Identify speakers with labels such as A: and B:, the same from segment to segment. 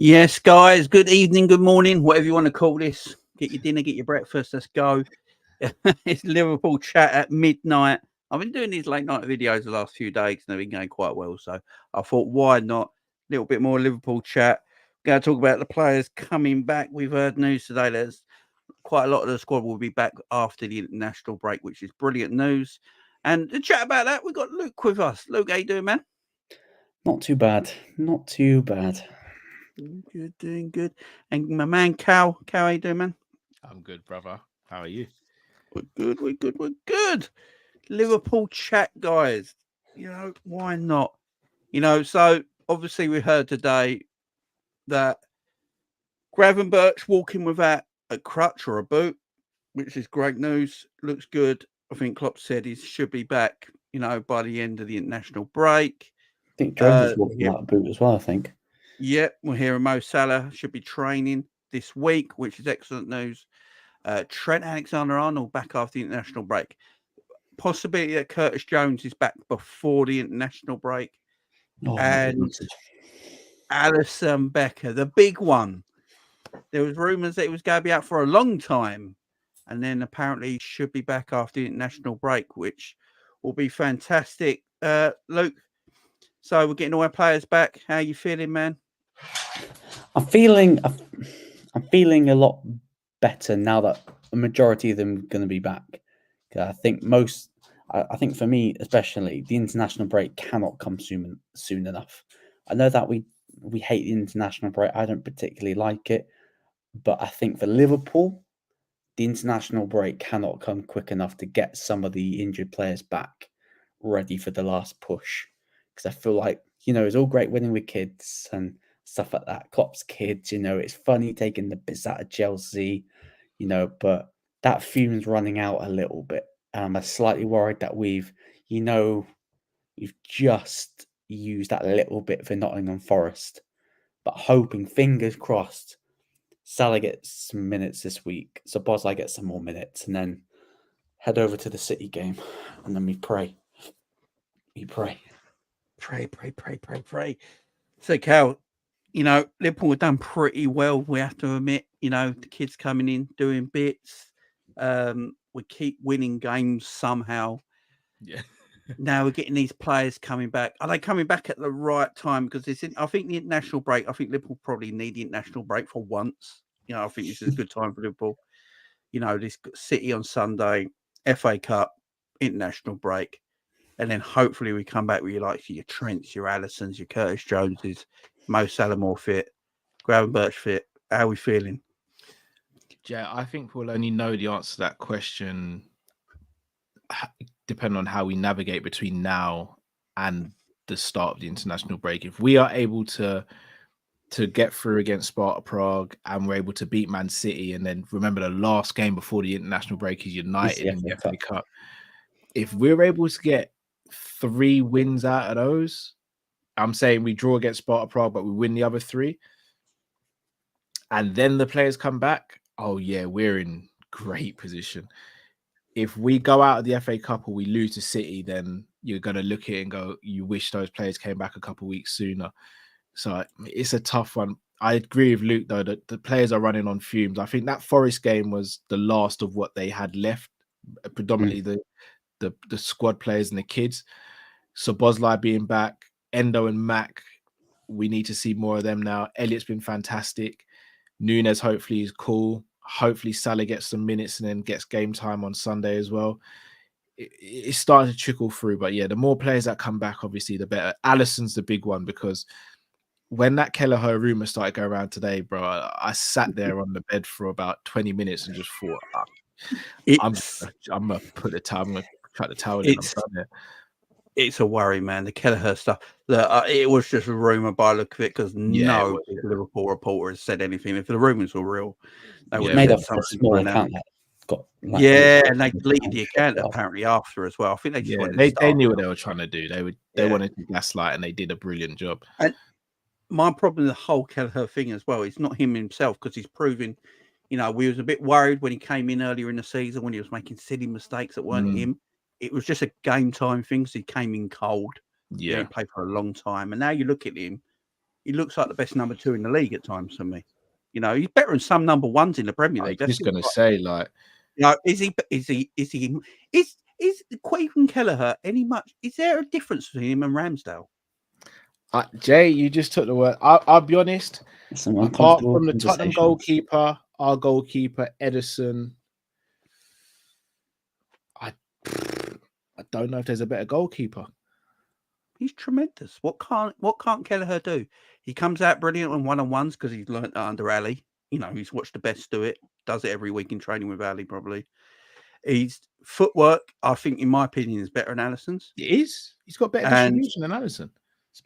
A: Yes, guys. Good evening, good morning, whatever you want to call this. Get your dinner, get your breakfast. Let's go. It's Liverpool chat at midnight. I've been doing these late night videos the last few days and they've been going quite well. So I thought, why not? A little bit more Liverpool chat. We're going to talk about the players coming back. We've heard news today. There's quite a lot of the squad will be back after the international break, which is brilliant news. And to chat about that, we've got Luke with us. Luke, how you doing, man?
B: Not too bad. Not too bad.
A: Good, doing good. And my man, Cal, how you doing, man?
C: I'm good, brother. How are you?
A: We're good. Liverpool chat, guys. Why not? So obviously we heard today that Gravenberch walking without a crutch or a boot, which is great news. Looks good. I think Klopp said he should be back, by the end of the international break.
B: I think Jones is walking without a boot as well, I think.
A: Yeah, we're hearing Mo Salah should be training this week, which is excellent news. Trent Alexander-Arnold back after the international break. Possibility that Curtis Jones is back before the international break. And Alisson Becker, the big one. There was rumours that he was going to be out for a long time. And then apparently he should be back after the international break, which will be fantastic. Luke, so we're getting all our players back. How are you feeling, man?
B: I'm feeling a lot better now that a majority of them are going to be back. I think for me especially, the international break cannot come soon enough. I know that we hate the international break. I don't particularly like it, but I think for Liverpool, the international break cannot come quick enough to get some of the injured players back ready for the last push. Because I feel like, it's all great winning with kids and stuff like that. Klopp's kids, it's funny taking the piss out of Chelsea, but that fume's running out a little bit. I'm slightly worried that we've just used that little bit for Nottingham Forest, but hoping, fingers crossed, Salah gets some minutes this week, Szoboszlai gets some more minutes, and then head over to the City game, and then we pray. Pray.
A: So, Cal, Liverpool have done pretty well, we have to admit. The kids coming in, doing bits. We keep winning games somehow.
C: Yeah.
A: Now we're getting these players coming back. Are they coming back at the right time? Because I think the international break, I think Liverpool probably need the international break for once. I think this is a good time for Liverpool. This City on Sunday, FA Cup, international break. And then hopefully we come back with your Trents, your Alissons, your Curtis Joneses, Mo Salah more fit, Gravenberch fit. How are we feeling?
C: Yeah, I think we'll only know the answer to that question depending on how we navigate between now and the start of the international break. If we are able to get through against Sparta Prague and we're able to beat Man City, and then remember the last game before the international break is United in the FA Cup. If we're able to get 3 wins out of those, I'm saying we draw against Sparta Prague, but we win the other 3, and then the players come back, oh yeah, we're in great position. If we go out of the FA Cup or we lose to City, then you're going to look at it and go, you wish those players came back a couple of weeks sooner. So it's a tough one. I agree with Luke, though, that the players are running on fumes. I think that Forest game was the last of what they had left, predominantly the squad players and the kids. Szoboszlai being back, Endo and Mac, we need to see more of them now. Elliott's been fantastic. Nunes hopefully is cool. Hopefully Salah gets some minutes and then gets game time on Sunday as well. It's starting to trickle through, but yeah, the more players that come back, obviously, the better. Alisson's the big one, because when that Kelleher rumor started going around today, bro, I sat there on the bed for about 20 minutes and just thought, I'm gonna put the towel, I'm gonna cut the towel in. I'm done there.
A: It's a worry, man. The Kelleher stuff. It was just a rumor by the look of it, because no Liverpool reporter has said anything. If the rumors were real, they would have said something.
B: Small account
A: and they deleted the account apparently after as well. I think they just
C: they knew what they were trying to do. They wanted to gaslight, and they did a brilliant job.
A: And my problem with the whole Kelleher thing as well, it's not him himself, because he's proving, we was a bit worried when he came in earlier in the season when he was making silly mistakes that weren't him. It was just a game time thing, so he came in cold.
C: Yeah,
A: he played for a long time, and now you look at him, he looks like the best number 2 in the league at times for me. You know, he's better than some number 1s in the Premier
C: I
A: League.
C: was just going to say, like,
A: you know, is Quaven Kelleher any much? Is there a difference between him and Ramsdale?
C: Jay, you just took the word. I'll be honest. Apart from the Tottenham goalkeeper, our goalkeeper Edison, I don't know if there's a better goalkeeper.
A: He's tremendous. What can't Kelleher do? He comes out brilliant on one-on-ones because he's learnt that under Ali. You know, he's watched the best do it. Does it every week in training with Ali, probably. His footwork, I think, in my opinion, is better than Alisson's.
C: It is. He's got better distribution than Alisson.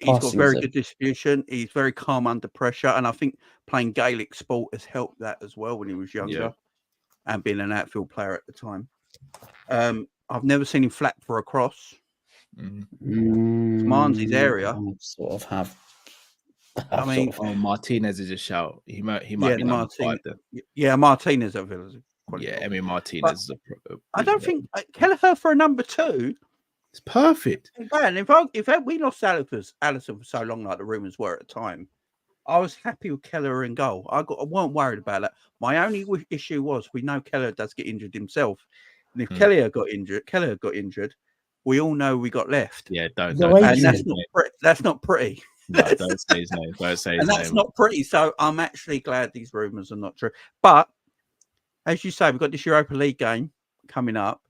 A: He's got very good distribution. He's very calm under pressure. And I think playing Gaelic sport has helped that as well when he was younger and being an outfield player at the time. I've never seen him flap for a cross. Commands his area.
B: I sort of have.
A: I mean,
C: Martinez is a shout. He might be number 5 then.
A: Yeah, Martinez at Villa.
C: Yeah, Martinez.
A: I don't think Kelleher for a number 2.
C: It's perfect.
A: And if we lost Alisson for so long, like the rumours were at the time, I was happy with Kelleher in goal. I weren't worried about that. My only issue was we know Kelleher does get injured himself, and if Kelleher got injured, we all know we got left.
C: Yeah, don't.
A: That's not pretty.
C: No, don't say his name. Don't say his name.
A: That's not pretty. So I'm actually glad these rumours are not true. But as you say, we've got this Europa League game coming up.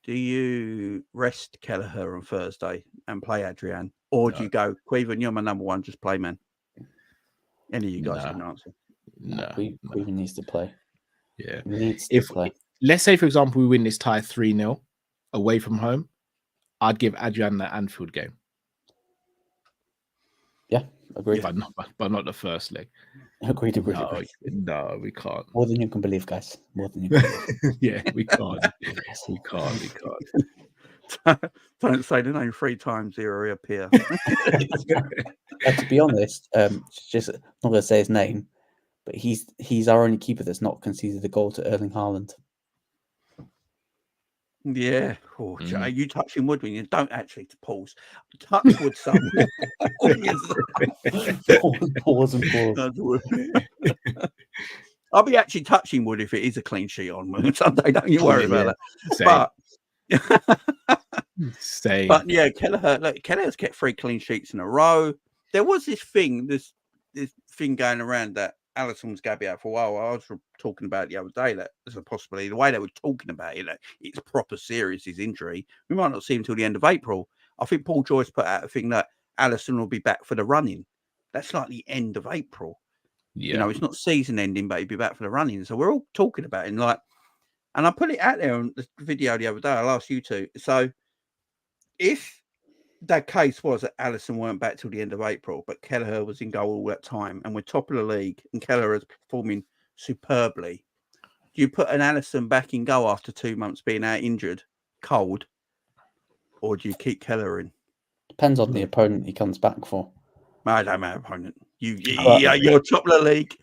A: Do you rest Kelleher on Thursday and play Adrian? Or do you go, Quaven, you're my number 1, just play, man? Any of you guys can answer.
B: No, Quaven needs to play.
C: Yeah.
B: He needs to play.
C: Let's say, for example, we win this tie 3-0 away from home, I'd give Adrian the Anfield game.
B: Yeah, agreed.
C: But not the first leg.
B: Agreed.
C: No, we can't.
B: More than you can believe, guys. More than you can believe.
C: Yeah, we can't. We can't.
A: Don't say the name 3 times, he'll reappear.
B: To be honest, just I'm not going to say his name, but he's our only keeper that's not conceded a goal to Erling Haaland.
A: Yeah. Oh, Jay, you touching wood when you don't actually pause. Touch wood somewhere.
B: Pause.
A: I'll be actually touching wood if it is a clean sheet on Sunday. Don't you worry about that.
C: Same.
A: But yeah, Kelleher's kept 3 clean sheets in a row. There was this thing going around that Alisson was going to be out for a while. I was talking about it the other day that there's a possibility. The way they were talking about it, it's proper serious, his injury. We might not see him until the end of April. I think Paul Joyce put out a thing that Alisson will be back for the running. That's like the end of April. Yeah. You know, it's not season ending, but he'll be back for the running. So we're all talking about it. And I put it out there on the video the other day. I'll ask you two. So if that case was that Alisson weren't back till the end of April, but Kelleher was in goal all that time, and we're top of the league, and Kelleher is performing superbly, do you put an Alisson back in goal after 2 months being out injured, cold, or do you keep Kelleher in?
B: Depends on the opponent he comes back for.
A: I don't matter opponent. You're top of the league.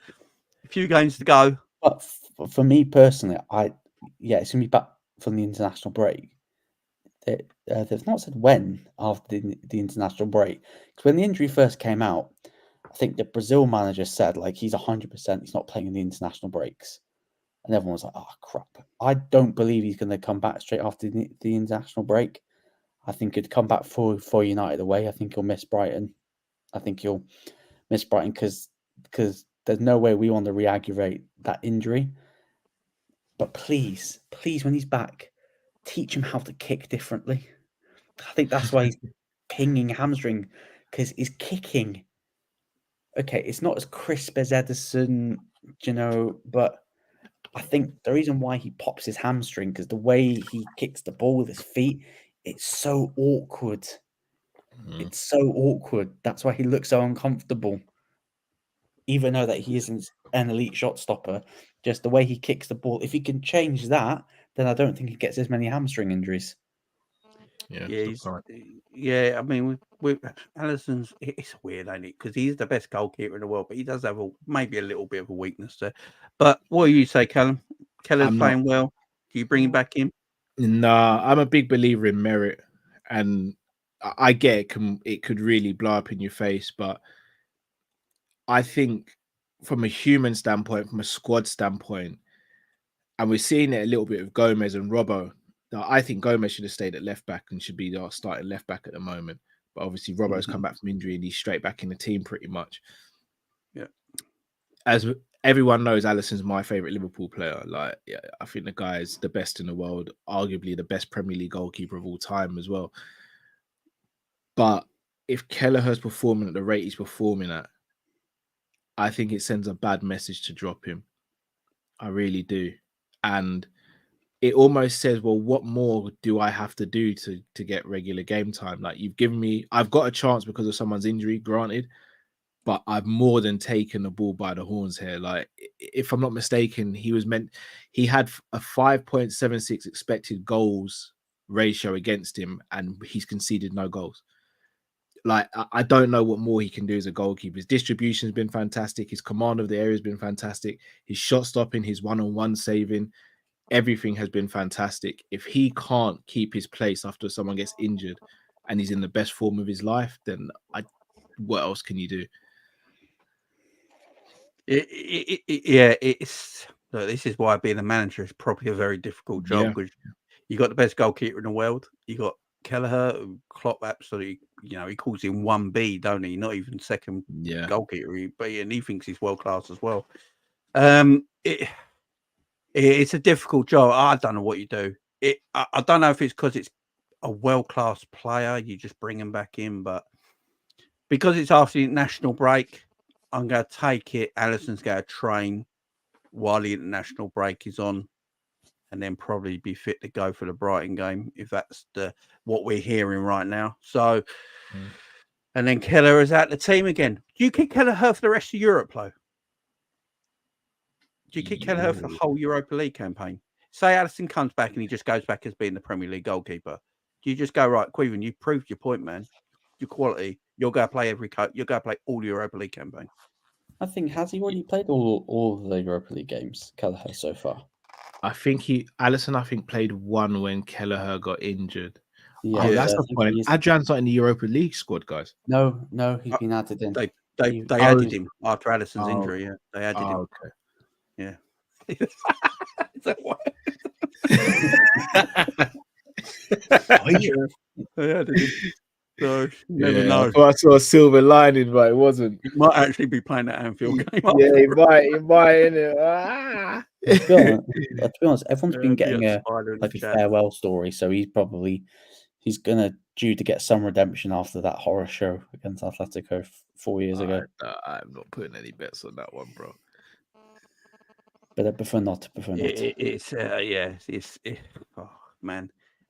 A: A few games to go.
B: But for me personally, it's gonna be back from the international break. They've not said when after the international break. Because when the injury first came out, I think the Brazil manager said he's 100%. He's not playing in the international breaks, and everyone was like, "Oh crap!" I don't believe he's going to come back straight after the international break. I think he'd come back for United away. I think he'll miss Brighton. Because there's no way we want to re-aggravate that injury. But please, when he's back, teach him how to kick differently. I think that's why he's pinging hamstring, because he's kicking. Okay, it's not as crisp as Edison, but I think the reason why he pops his hamstring, because the way he kicks the ball with his feet, it's so awkward. It's so awkward. That's why he looks so uncomfortable. Even though that he isn't an elite shot stopper, just the way he kicks the ball. If he can change that, then I don't think he gets as many hamstring injuries.
A: Yeah. I mean, with Alisson's, it's weird, ain't it? Because he's the best goalkeeper in the world, but he does have maybe a little bit of a weakness there. But what do you say, Callum? Keller's playing well. Do you bring him back in?
C: Nah, I'm a big believer in merit, and I get it could really blow up in your face, but I think from a human standpoint, from a squad standpoint, and we're seeing it a little bit with Gomez and Robbo. I think Gomez should have stayed at left back and should be our starting left back at the moment. But obviously, Robbo's come back from injury and he's straight back in the team pretty much.
A: Yeah.
C: As everyone knows, Alisson's my favourite Liverpool player. Like, yeah, I think the guy is the best in the world, arguably the best Premier League goalkeeper of all time as well. But if Kelleher's performing at the rate he's performing at, I think it sends a bad message to drop him. I really do. And it almost says, well, what more do I have to do to get regular game time? Like, you've given me, I've got a chance because of someone's injury, granted, but I've more than taken the ball by the horns here. Like, if I'm not mistaken, he had a 5.76 expected goals ratio against him, and he's conceded no goals. Like, I don't know what more he can do as a goalkeeper. His distribution has been fantastic. His command of the area has been fantastic. His shot stopping, his one-on-one saving, everything has been fantastic. If he can't keep his place after someone gets injured and he's in the best form of his life, then what else can you do?
A: This is why being a manager is probably a very difficult job, because you got the best goalkeeper in the world. You got Kelleher, who Klopp absolutely, he calls him 1B, don't he? Not even second goalkeeper, and he thinks he's world class as well. It's a difficult job. I don't know what you do. I don't know if it's because it's a world class player, you just bring him back in, but because it's after the international break, I'm going to take it. Alisson's going to train while the international break is on, and then probably be fit to go for the Brighton game, if that's what we're hearing right now. So, and then Kelleher is out the team again. Do you keep Kelleher for the rest of Europe, though? Do you keep Kelleher for the whole Europa League campaign? Say Alisson comes back and he just goes back as being the Premier League goalkeeper. Do you just go, right, Queven, you proved your point, man. Your quality. You're going to play you're going to play all the Europa League campaign.
B: I think, has he already played all of the Europa League games, Kelleher, so far?
C: I think Alisson played one when Kelleher got injured.
B: Yeah,
C: that's the point. Adrian's not in the Europa League squad, guys.
B: No, he's been added in.
A: They added him after Alisson's injury. Yeah, they added him.
C: Okay.
A: Yeah. Is that what? They added him. So never know.
C: I thought I saw a silver lining, but it wasn't.
A: He might actually be playing that Anfield game.
C: Yeah, he might, innit?
B: To be honest, everyone's been getting a farewell story, so he's due to get some redemption after that horror show against Atletico 4 years ago.
C: I'm not putting any bets on that one, bro.
B: But prefer not.
A: Oh man,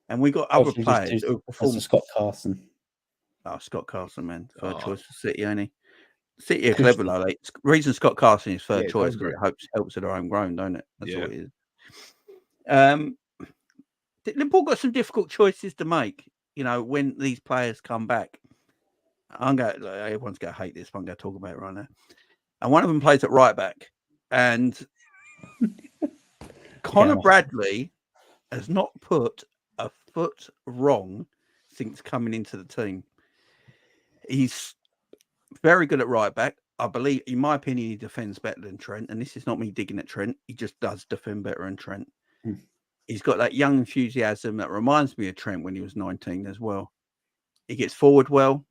A: and we got other players who perform.
B: Scott Carson.
A: Oh, Scott Carson, man, third choice for City only. City are clever, like reason Scott Carson is third choice because it helps at their homegrown, don't it? That's what it is. Liverpool got some difficult choices to make. When these players come back, everyone's going to hate this, but I'm going to talk about it right now. And one of them plays at right back, and Connor Bradley has not put a foot wrong since coming into the team. He's very good at right back. I believe, in my opinion, he defends better than Trent. And this is not me digging at Trent. He just does defend better than Trent. He's got that young enthusiasm that reminds me of Trent when he was 19 as well. He gets forward well.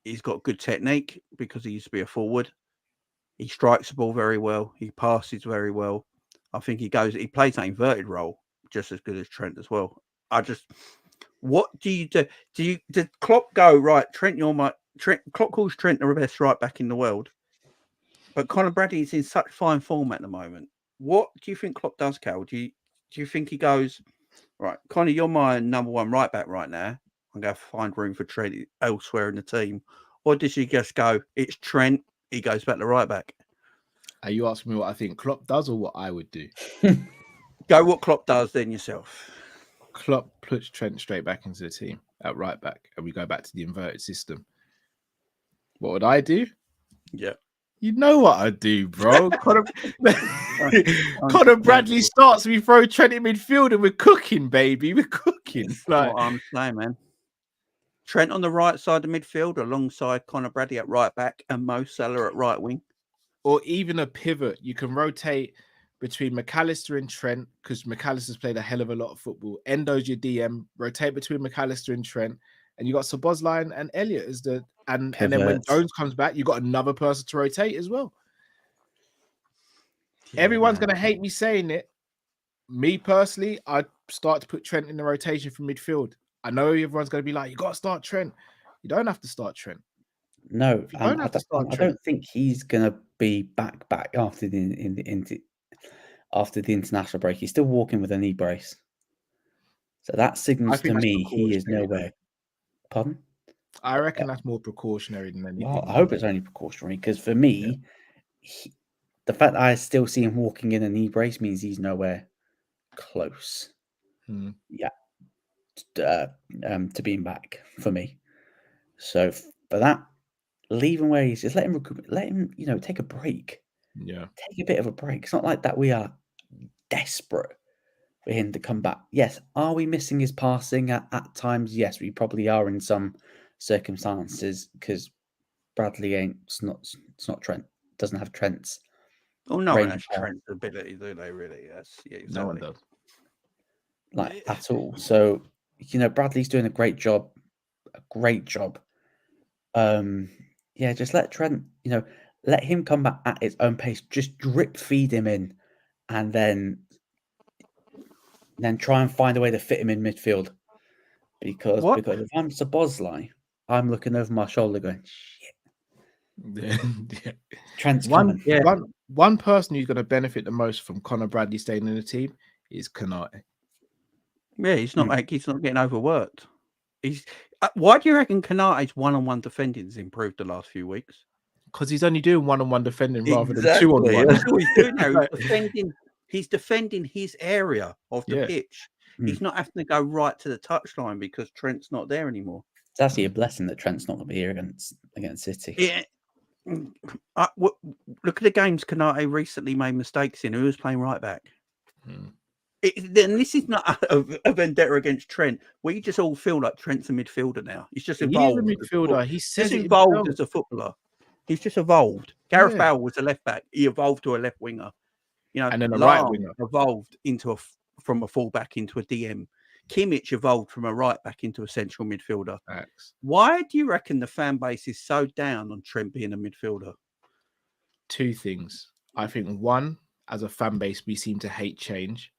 A: He's got good technique because he used to be a forward. He strikes the ball very well. He passes very well. I think he plays that inverted role just as good as Trent as well. What do you do? Did Klopp go, right, Trent, Klopp calls Trent the best right back in the world, but Conor Bradley is in such fine form at the moment. What do you think Klopp does, Cal? Do you think he goes, right, Conor, you're my number one right back right now. I'm going to find room for Trent elsewhere in the team. Or does he just go, it's Trent, he goes back to right back?
C: Are you asking me what I think Klopp does or what I would do?
A: Go what Klopp does then yourself.
C: Klopp puts Trent straight back into the team at right back, and we go back to the inverted system. What would I do?
A: Yeah.
C: You know what I'd do, bro. Conor Bradley starts, we throw Trent in midfield, and we're cooking, baby. We're cooking.
A: That's what I'm saying, man. Trent on the right side of midfield alongside Conor Bradley at right back and Mo Salah at right wing.
C: Or even a pivot. You can rotate between McAllister and Trent because McAllister's played a hell of a lot of football. Endo's your DM. Rotate between McAllister and Trent. And you got Szoboszlai and Elliott as the and then when Jones comes back, you got another person to rotate as well. Yeah, everyone's gonna hate me saying it. Me personally, I'd start to put Trent in the rotation from midfield. I know everyone's gonna be like, you gotta start Trent. You don't have to start Trent.
B: No, I don't think he's gonna be back after the international break. He's still walking with a knee brace. So that signals to me he is nowhere. Pardon?
C: I reckon that's more precautionary than anything.
B: Well, I hope it's only precautionary because for me, the fact that I still see him walking in a knee brace means he's nowhere close. Yeah, to being back for me. So for that, leave him where he's. Just let him recoup. Let him, take a break.
C: Yeah,
B: take a bit of a break. It's not like that. We are desperate for him to come back. Yes, are we missing his passing at times? Yes, we probably are in some circumstances because Bradley it's not Trent. Doesn't have Trent's.
A: Oh, no one has Trent's ability, do they? Really? Yes, yeah, exactly.
C: No one does.
B: Like at all. So Bradley's doing a great job. Yeah, just let Trent. Let him come back at his own pace. Just drip feed him in, and then try and find a way to fit him in midfield. Because if I'm Szoboszlai, I'm looking over my shoulder going, shit.
C: Yeah.
B: Trent's coming.
C: One person who's going to benefit the most from Conor Bradley staying in the team is Konate.
A: Yeah, he's not getting overworked. Why do you reckon Konate's one-on-one defending has improved the last few weeks?
C: Because he's only doing one-on-one defending rather than two-on-one.
A: That's what he's doing now. He's defending his area of the pitch. He's not having to go right to the touchline because Trent's not there anymore.
B: It's actually a blessing that Trent's not going to be here against City.
A: Yeah. Look at the games Konate recently made mistakes in. Who was playing right back? And this is not a vendetta against Trent. We just all feel like Trent's a midfielder now. He's just evolved.
C: He's a midfielder. He's
A: evolved as a footballer. He's just evolved. Gareth Bale was a left back. He evolved to a left winger.
C: And then a right winger
A: evolved from a fullback into a DM. Kimmich evolved from a right back into a central midfielder.
C: Thanks.
A: Why do you reckon the fan base is so down on Trent being a midfielder?
C: Two things. I think one, as a fan base, we seem to hate change.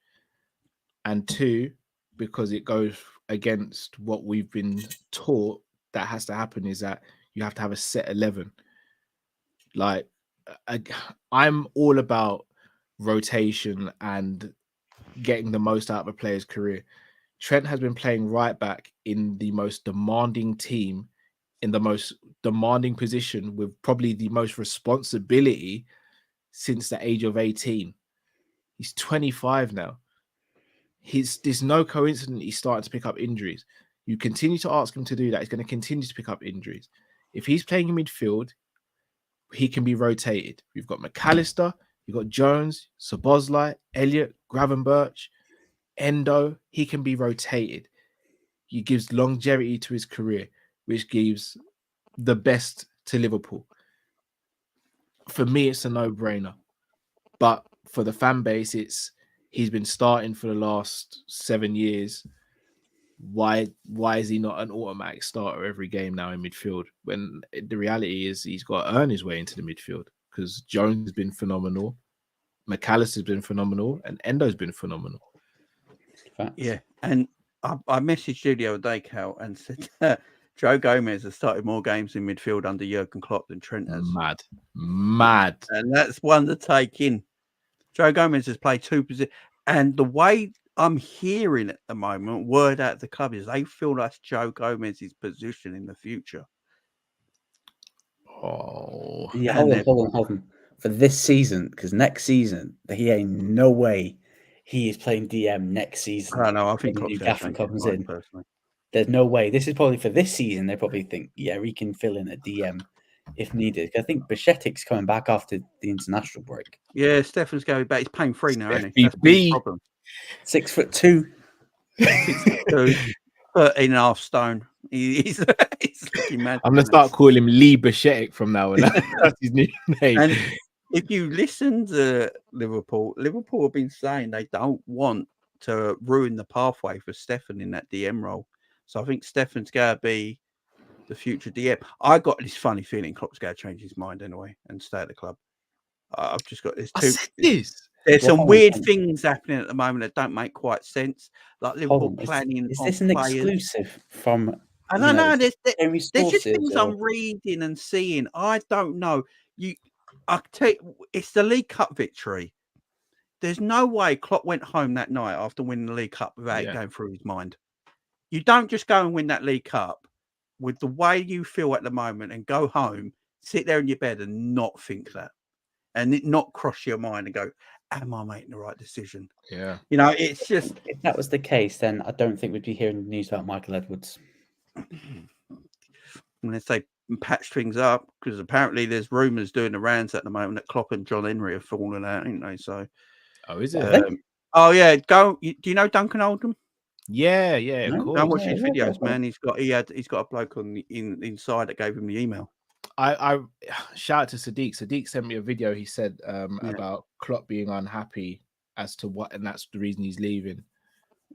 C: And two, because it goes against what we've been taught that has to happen is that you have to have a set 11. Like, I'm all about rotation and getting the most out of a player's career. Trent has been playing right back in the most demanding team, in the most demanding position with probably the most responsibility since the age of 18. He's 25 now. There's no coincidence he's starting to pick up injuries. You continue to ask him to do that, he's going to continue to pick up injuries. If he's playing in midfield, he can be rotated. We've got McAllister, you've got Jones, Szoboszlai, Elliott, Gravenberch, Endo. He can be rotated. He gives longevity to his career, which gives the best to Liverpool. For me, it's a no-brainer. But for the fan base, he's been starting for the last 7 years. Why is he not an automatic starter every game now in midfield? When the reality is he's got to earn his way into the midfield because Jones has been phenomenal, McAllister's been phenomenal, and Endo's been phenomenal.
A: Yeah, and I messaged you the other day, Cal, and said Joe Gomez has started more games in midfield under Jurgen Klopp than Trent has.
C: Mad.
A: And that's one to take in. Joe Gomez has played two positions. And the way I'm hearing at the moment, word out of the club, is they feel that's Joe Gomez's position in the future.
B: Oh. Yeah, hold on. For this season, because next season, he ain't no way he is playing DM next season.
A: I know. I think
B: Gaffer comes in. Personally. There's no way. This is probably for this season. They probably think, he can fill in a DM if needed. I think Bajcetic's coming back after the international break.
A: Yeah, Stefan's going back. He's paying free now, isn't he? That's the problem.
B: 6'2".
A: 6'2", 13.5 stone. He's looking mad.
C: I'm gonna start calling him Lee Bashetic from now on. That's his new name.
A: And if you listen to Liverpool have been saying they don't want to ruin the pathway for Stefan in that DM role. So I think Stefan's going to be the future DM. I got this funny feeling Klopp's going to change his mind anyway and stay at the club. I've just got this. There's some weird things happening at the moment that don't make quite sense. Like Liverpool planning.
B: Is this an exclusive from?
A: I don't know. There's just
B: sources
A: things I'm reading and seeing. I don't know. I tell you, it's the League Cup victory. There's no way Klopp went home that night after winning the League Cup without it going through his mind. You don't just go and win that League Cup with the way you feel at the moment and go home, sit there in your bed and not think that. And it not cross your mind and go, am I making the right decision?
C: Yeah.
A: You know, it's just...
B: If that was the case, then I don't think we'd be hearing news about Michael Edwards.
A: Unless they patch things up, because apparently there's rumours doing the rounds at the moment that Klopp and John Henry have fallen out, ain't they? So...
C: Oh, is it?
A: Oh, yeah. Do you know Duncan Oldham?
C: Yeah, of course.
A: Go watch his videos, man. He's got a bloke on the inside that gave him the email.
C: I shout out to Sadiq. Sadiq sent me a video. He said about Klopp being unhappy as to what, and that's the reason he's leaving.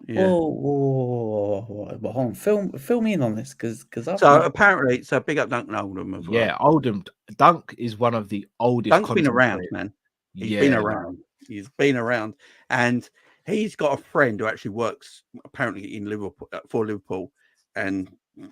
B: Yeah. Hold on, fill me in on this because
A: apparently, big up Duncan Oldham as well.
C: Yeah, Oldham. Dunk is one of the oldest.
A: Dunk's been around, man. He's been around. He's been around, and he's got a friend who actually works apparently in Liverpool for Liverpool, and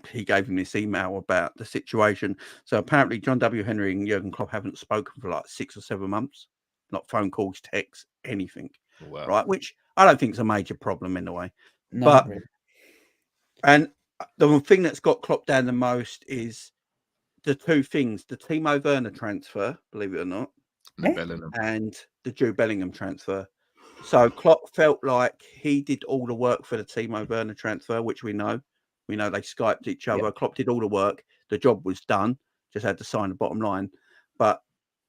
A: he gave him this email about the situation. So apparently John W. Henry and Jurgen Klopp haven't spoken for like 6 or 7 months, not phone calls, texts, anything. Wow. Right? Which I don't think is a major problem in a way. No, but really. And the thing that's got Klopp down the most is the two things: the Timo Werner transfer, believe it or not, and the Jude Bellingham transfer. So Klopp felt like he did all the work for the Timo Werner transfer, which we know. We know they Skyped each other. Yep. Klopp did all the work. The job was done. Just had to sign the bottom line. But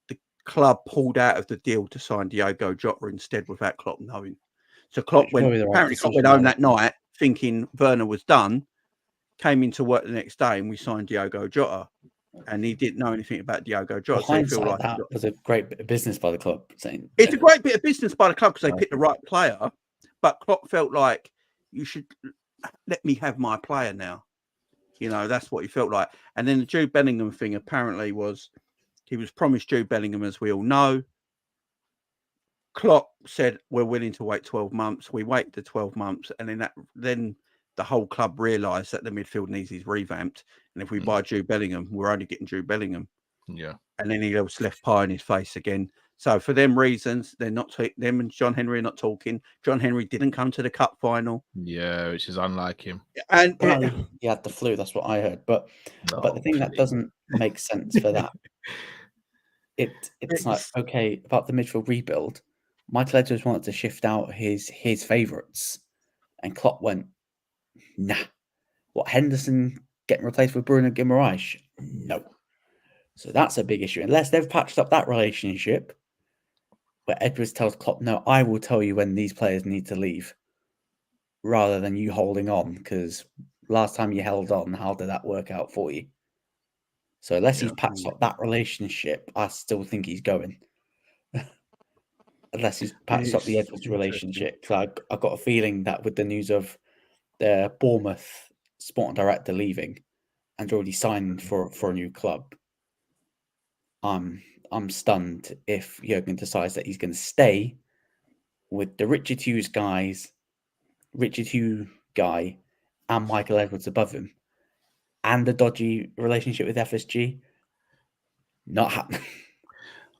A: the club pulled out of the deal to sign Diogo Jota instead without Klopp knowing. So Klopp went home that night thinking Werner was done, came into work the next day and we signed Diogo Jota. And he didn't know anything about Diogo Jota.
B: So feel like that was a great bit of business by the club.
A: It's a great bit of business by the club because they picked the right player. But Klopp felt like you should let me have my player now. You know, that's what he felt like. And then the Jude Bellingham thing apparently was he was promised Jude Bellingham, as we all know. Klopp said, we're willing to wait 12 months. We waited the 12 months. And then the whole club realised that the midfield needs his revamped. And if we buy Jude Bellingham, we're only getting Jude Bellingham.
C: Yeah.
A: And then he was left pie in his face again. So for them reasons, they're not them and John Henry are not talking. John Henry didn't come to the cup final.
C: Yeah, which is unlike him.
A: And
B: he had the flu. That's what I heard. But the thing that doesn't make sense for that, it's like, okay, about the midfield rebuild, Michael Edwards wanted to shift out his favourites, and Klopp went, nah. What, Henderson getting replaced with Bruno Guimaraes? No. So that's a big issue. Unless they've patched up that relationship where Edwards tells Klopp, no, I will tell you when these players need to leave, rather than you holding on, because last time you held on, how did that work out for you? So unless he's patched up that relationship, I still think he's going. Unless he's patched up the Edwards relationship. So I've got a feeling that with the news of the Bournemouth sporting director leaving and already signed for a new club, I'm stunned if Jurgen decides that he's going to stay with the Richard Hughes guy and Michael Edwards above him, and the dodgy relationship with FSG. Not happening.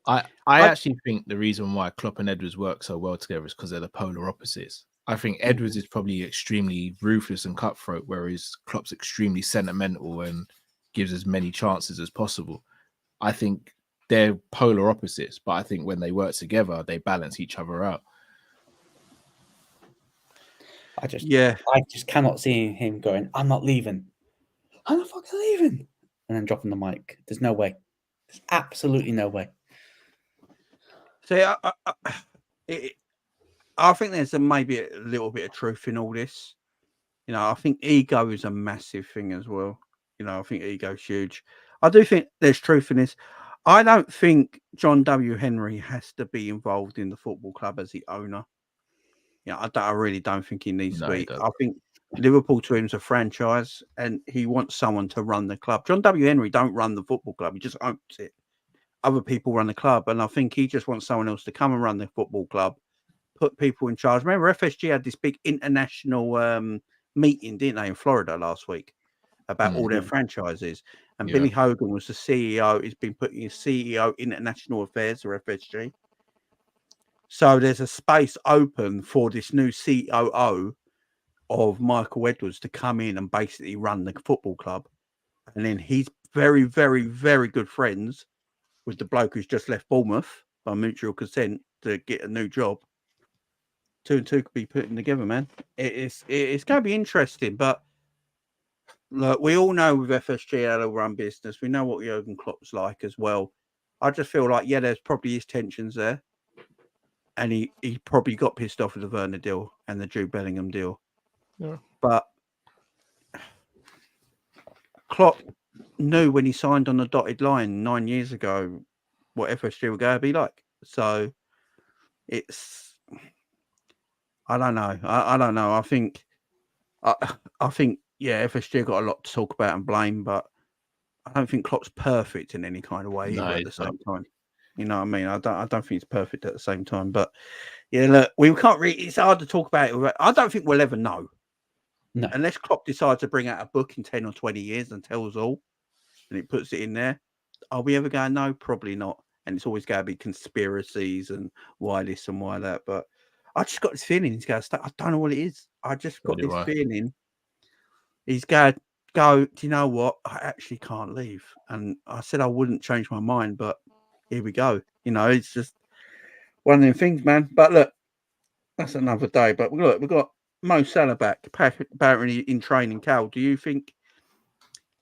C: I actually think the reason why Klopp and Edwards work so well together is because they're the polar opposites. I think Edwards is probably extremely ruthless and cutthroat, whereas Klopp's extremely sentimental and gives as many chances as possible. I think they're polar opposites, but I think when they work together, they balance each other out.
B: I just cannot see him going, I'm not leaving. I'm not fucking leaving. And then dropping the mic. There's no way. There's absolutely no way.
A: See, I think there's maybe a little bit of truth in all this. You know, I think ego is a massive thing as well. You know, I think ego's huge. I do think there's truth in this. I don't think John W. Henry has to be involved in the football club as the owner. Yeah, I really don't think he needs to
C: No, he
A: be.
C: doesn't.
A: I think Liverpool to him is a franchise, and he wants someone to run the club. John W. Henry don't run the football club; he just owns it. Other people run the club, and I think he just wants someone else to come and run the football club, put people in charge. Remember, FSG had this big international meeting, didn't they, in Florida last week about all their franchises, and Billy Hogan was the CEO. He's been putting his CEO International Affairs or FSG. So there's a space open for this new COO of Michael Edwards to come in and basically run the football club. And then he's very, very, very good friends with the bloke who's just left Bournemouth by mutual consent to get a new job. 2 and 2 could be putting together, man. It's going to be interesting. But look, we all know with FSG how they'll run business. We know what Jurgen Klopp's like as well. I just feel like, there's probably his tensions there. And he probably got pissed off with the Werner deal and the Jude Bellingham deal.
C: Yeah.
A: But Klopp knew when he signed on the dotted line 9 years ago what FSG were going to be like. So it's, I don't know. I don't know. I think, FSG got a lot to talk about and blame, but I don't think Klopp's perfect in any kind of way either at the same time. You know what I mean? I don't think it's perfect at the same time. But yeah, look, we can't really. It's hard to talk about it. I don't think we'll ever know.
B: No.
A: Unless Klopp decides to bring out a book in 10 or 20 years and tells all, and it puts it in there. Are we ever going to know? Probably not. And it's always going to be conspiracies and why this and why that. But I just got this feeling he's going to start. I don't know what it is. I just got this feeling he's going to go, do you know what? I actually can't leave. And I said I wouldn't change my mind, but here we go. You know, it's just one of them things, man. But look, that's another day. But look, we've got Mo Salah back, apparently in training. Cal, do you think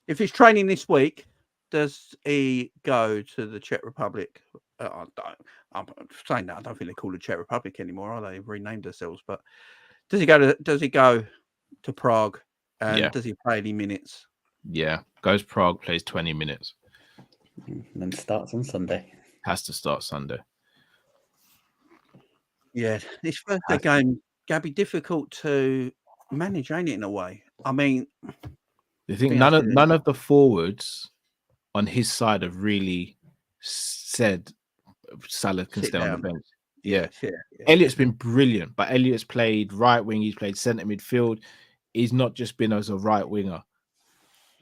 A: if he's training this week, does he go to the Czech Republic? I'm saying that I don't think they call it Czech Republic anymore, are they? They've renamed themselves. But does he go to Prague? And does he play any minutes?
C: Yeah, goes Prague, plays 20 minutes.
B: And then starts on Sunday.
C: Has to start Sunday.
A: Yeah, this Thursday game going to be difficult to manage, ain't it, in a way? I mean,
C: I think none of the forwards on his side have really said Salah can stay on the bench. Yeah. Elliot's been brilliant, but Elliot's played right wing, he's played centre midfield. He's not just been as a right winger.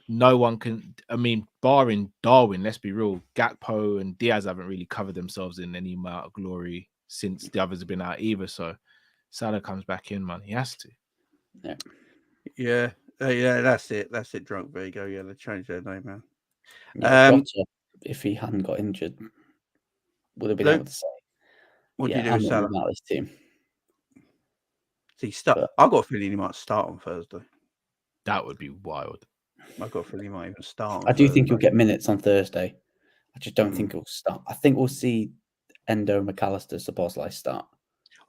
C: No one can, I mean, barring Darwin, let's be real, Gakpo and Diaz haven't really covered themselves in any amount of glory since the others have been out either. So Salah comes back in, man. He has to.
A: Yeah. That's it. That's it, Drunk Vigo. Yeah, they changed their name, man.
B: Jota, if he hadn't got injured, would have been able to say,
A: what do you do with Salah?
B: About this team.
A: I've got a feeling he might start on Thursday.
C: That would be wild.
A: I've got a feeling he might even start.
B: I do think he'll get minutes on Thursday. I just don't think he'll start. I think we'll see Endo, McAllister, Szoboszlai start.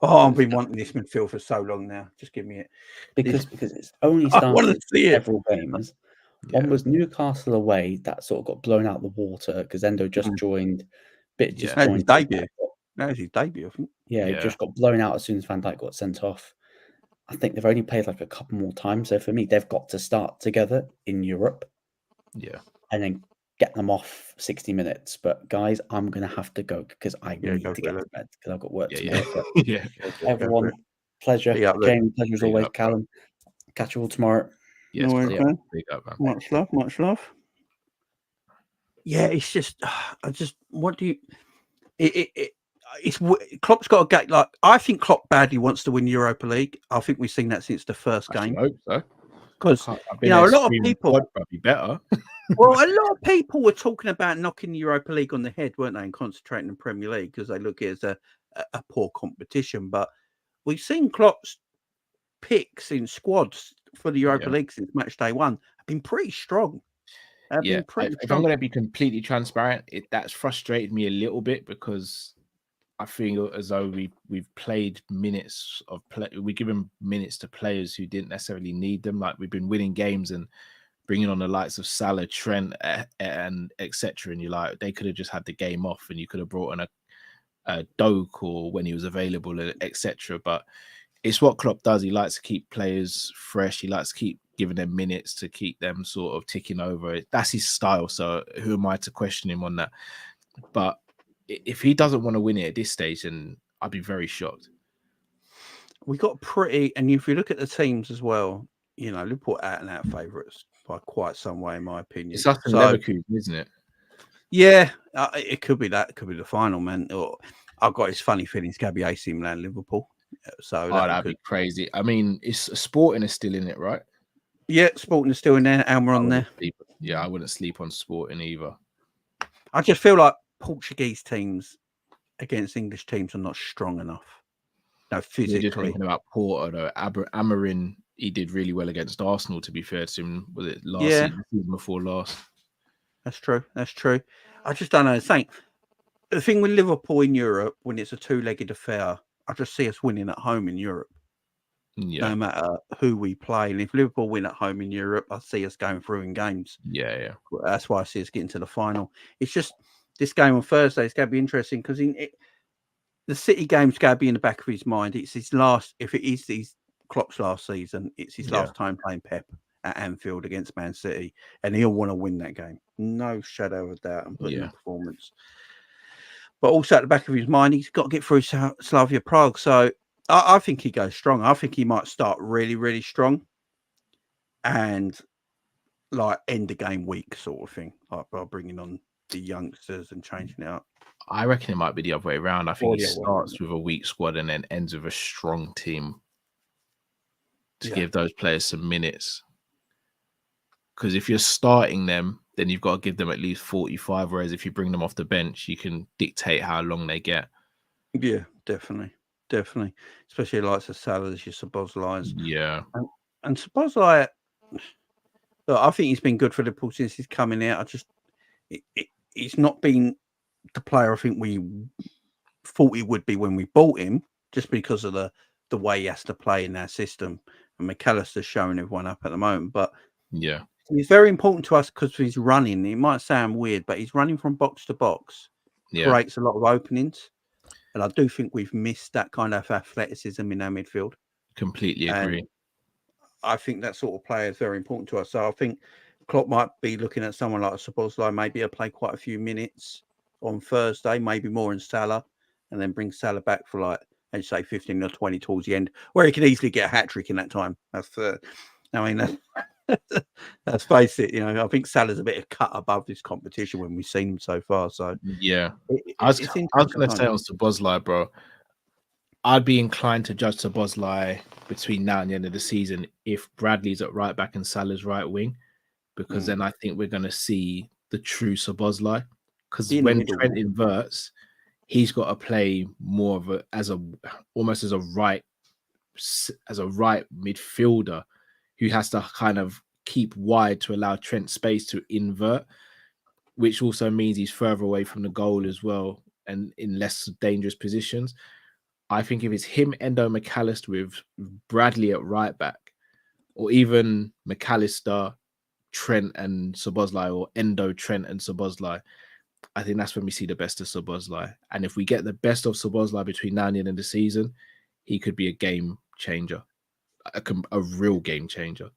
A: Oh, I've been wanting this midfield for so long now. Just give me it.
B: Because it's only started several games. Yeah. One was Newcastle away that sort of got blown out of the water because Endo just joined. Joined
A: his debut. That was his debut, I think.
B: Yeah, it just got blown out as soon as Van Dijk got sent off. I think they've only played like a couple more times. So for me, they've got to start together in Europe.
C: Yeah.
B: And then get them off 60 minutes. But guys, I'm going to have to go because I need to get to bed because I've got work tomorrow.
C: Yeah.
B: Everyone, pleasure. Jamie, pleasure as always. Callum, catch you all tomorrow.
A: Yes, man. Much love, much love. Yeah, it's just, what do you, Klopp's got a game. Like, I think Klopp badly wants to win Europa League. I think we've seen that since the first game.
C: I hope so.
A: Because a lot of people
C: be better.
A: Well, a lot of people were talking about knocking the Europa League on the head, weren't they, and concentrating on Premier League because they look at it as a poor competition. But we've seen Klopp's picks in squads for the Europa League since match day one have been pretty strong.
C: If I'm going to be completely transparent, that's frustrated me a little bit because I feel as though we've played minutes of play. We give him minutes to players who didn't necessarily need them. Like we've been winning games and bringing on the likes of Salah, Trent, and etc. And you're like, they could have just had the game off, and you could have brought in a Doak or when he was available, etc. But it's what Klopp does. He likes to keep players fresh. He likes to keep giving them minutes to keep them sort of ticking over. That's his style. So who am I to question him on that? But if he doesn't want to win it at this stage, then I'd be very shocked.
A: We got pretty, and if you look at the teams as well, you know, Liverpool out and out favourites by quite some way, in my opinion.
C: It's us and Leverkusen, isn't it?
A: Yeah, it could be that. It could be the final, man. Or I've got this funny feeling it's going to be AC Milan, Liverpool. So
C: that'd be crazy. I mean, it's Sporting is still in it, right?
A: Yeah, Sporting is still in there, and we're on there.
C: Yeah, I wouldn't sleep on Sporting either.
A: I just feel like Portuguese teams against English teams are not strong enough. No, physically.
C: You're just thinking about Porto, though. Amarin, he did really well against Arsenal, to be fair to him. Was it last season before last?
A: That's true. That's true. I just don't know. The thing with Liverpool in Europe, when it's a two-legged affair, I just see us winning at home in Europe.
C: Yeah.
A: No matter who we play. And if Liverpool win at home in Europe, I see us going through in games.
C: Yeah.
A: That's why I see us getting to the final. It's just this game on Thursday is going to be interesting because the City game's going to be in the back of his mind. It's his last, if it is Klopp's last season, it's his last time playing Pep at Anfield against Man City. And he'll want to win that game. No shadow of doubt and put in a performance. But also at the back of his mind, he's got to get through Slavia Prague. So I think he goes strong. I think he might start really, really strong and like end the game weak sort of thing, like by bringing on the youngsters and changing it up.
C: I reckon it might be the other way around. I think he starts with a weak squad and then ends with a strong team to give those players some minutes. Because if you're starting them, then you've got to give them at least 45. Whereas if you bring them off the bench, you can dictate how long they get.
A: Yeah, definitely. Especially like the Salahs, your Szoboszlais.
C: Yeah.
A: And Szoboszlai, look, I think he's been good for Liverpool since he's coming out. He's not been the player I think we thought he would be when we bought him, just because of the way he has to play in our system. And McAllister's showing everyone up at the moment. But
C: yeah,
A: he's very important to us because he's running. It might sound weird, but he's running from box to box. Creates a lot of openings. And I do think we've missed that kind of athleticism in our midfield.
C: Completely agree.
A: And I think that sort of player is very important to us. So I think Klopp might be looking at someone like Szoboszlai. Maybe he'll play quite a few minutes on Thursday, maybe more in Salah, and then bring Salah back for like, I'd say 15 or 20 towards the end, where he could easily get a hat-trick in that time. Let's face it, I think Salah's a bit of cut above this competition when we've seen him so far. So
C: yeah, I was going to say on Szoboszlai, bro, I'd be inclined to judge Szoboszlai between now and the end of the season if Bradley's at right back and Salah's right wing, because then I think we're going to see the true Szoboszlai. Because when Trent inverts, he's got to play more of almost as a right midfielder who has to kind of keep wide to allow Trent space to invert, which also means he's further away from the goal as well and in less dangerous positions. I think if it's him, Endo, McAllister with Bradley at right back, or even McAllister, Trent and Szoboszlai, or Endo, Trent and Szoboszlai, I think that's when we see the best of Szoboszlai. And if we get the best of Szoboszlai between now and the end of the season, he could be a game changer, a real game changer.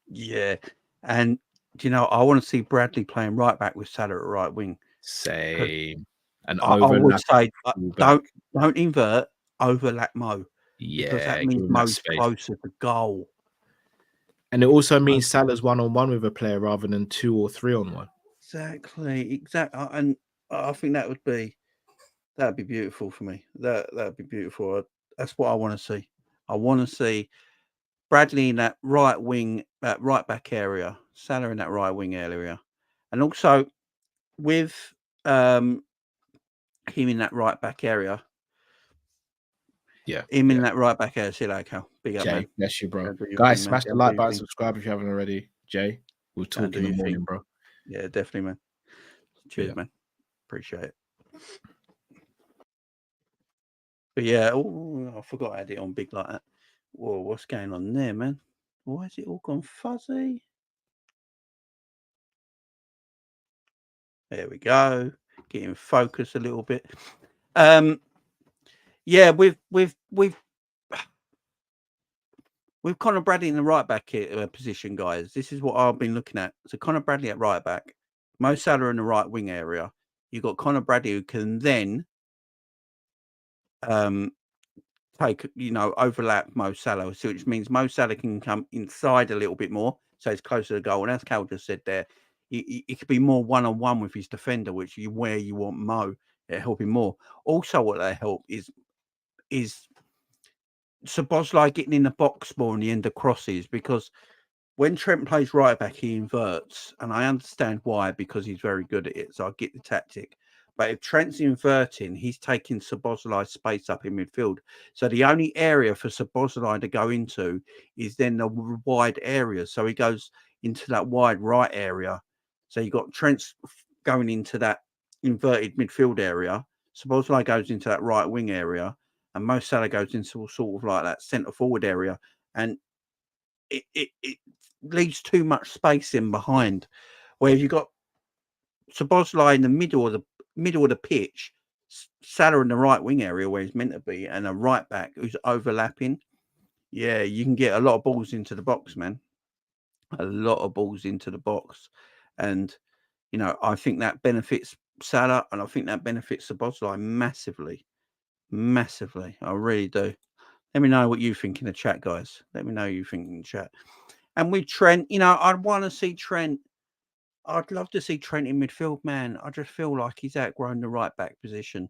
A: Yeah. And, I want to see Bradley playing right back with Salah at right wing.
C: Same. And
A: I would say don't invert, overlap Mo.
C: Yeah.
A: Because that means Mo's closer to goal.
C: And it also means Salah's 1-on-1 with a player rather than 2 or 3-on-1.
A: Exactly. And I think that'd be beautiful for me. That'd be beautiful. That's what I want to see. I want to see Bradley in that right wing, that right back area, Salah in that right wing area, and also with him in that right back area.
C: Yeah,
A: him in that right back area. See you later, Cal. Big up,
C: Jay,
A: man.
C: bless you, bro. Guys, smash the like button, subscribe if you haven't already. Jay, we'll talk in the morning, bro.
A: Yeah, definitely, man. Cheers, man. Appreciate it. But yeah, I forgot I had it on big like that. Whoa, what's going on there, man? Why has it all gone fuzzy? There we go. Getting focus a little bit. Yeah, we've Conor Bradley in the right back position, guys. This is what I've been looking at. So Conor Bradley at right back, Mo Salah in the right wing area. You've got Conor Bradley who can then take, overlap Mo Salah, so which means Mo Salah can come inside a little bit more, so it's closer to the goal. And as Cal just said there, he could be more one-on-one with his defender, which you where you want Mo. It'll help him more. Also, what they help is Szoboszlai getting in the box more on the end of crosses, because when Trent plays right back, he inverts, and I understand why, because he's very good at it. So I get the tactic. But if Trent's inverting, he's taking Szoboszlai's space up in midfield. So the only area for Szoboszlai to go into is then the wide area. So he goes into that wide right area. So you've got Trent's going into that inverted midfield area. Szoboszlai goes into that right wing area, and Mo Salah goes into sort of like that centre forward area. And it leaves too much space in behind. Where you've got Szoboszlai in the middle of the pitch, Salah in the right wing area where he's meant to be, and a right back who's overlapping. Yeah, you can get a lot of balls into the box, man. A lot of balls into the box, and I think that benefits Salah, and I think that benefits Szoboszlai massively, massively. I really do. Let me know what you think in the chat, guys. Let me know what you think in the chat. And with Trent, I'd want to see Trent. I'd love to see Trent in midfield, man. I just feel like he's outgrown the right back position.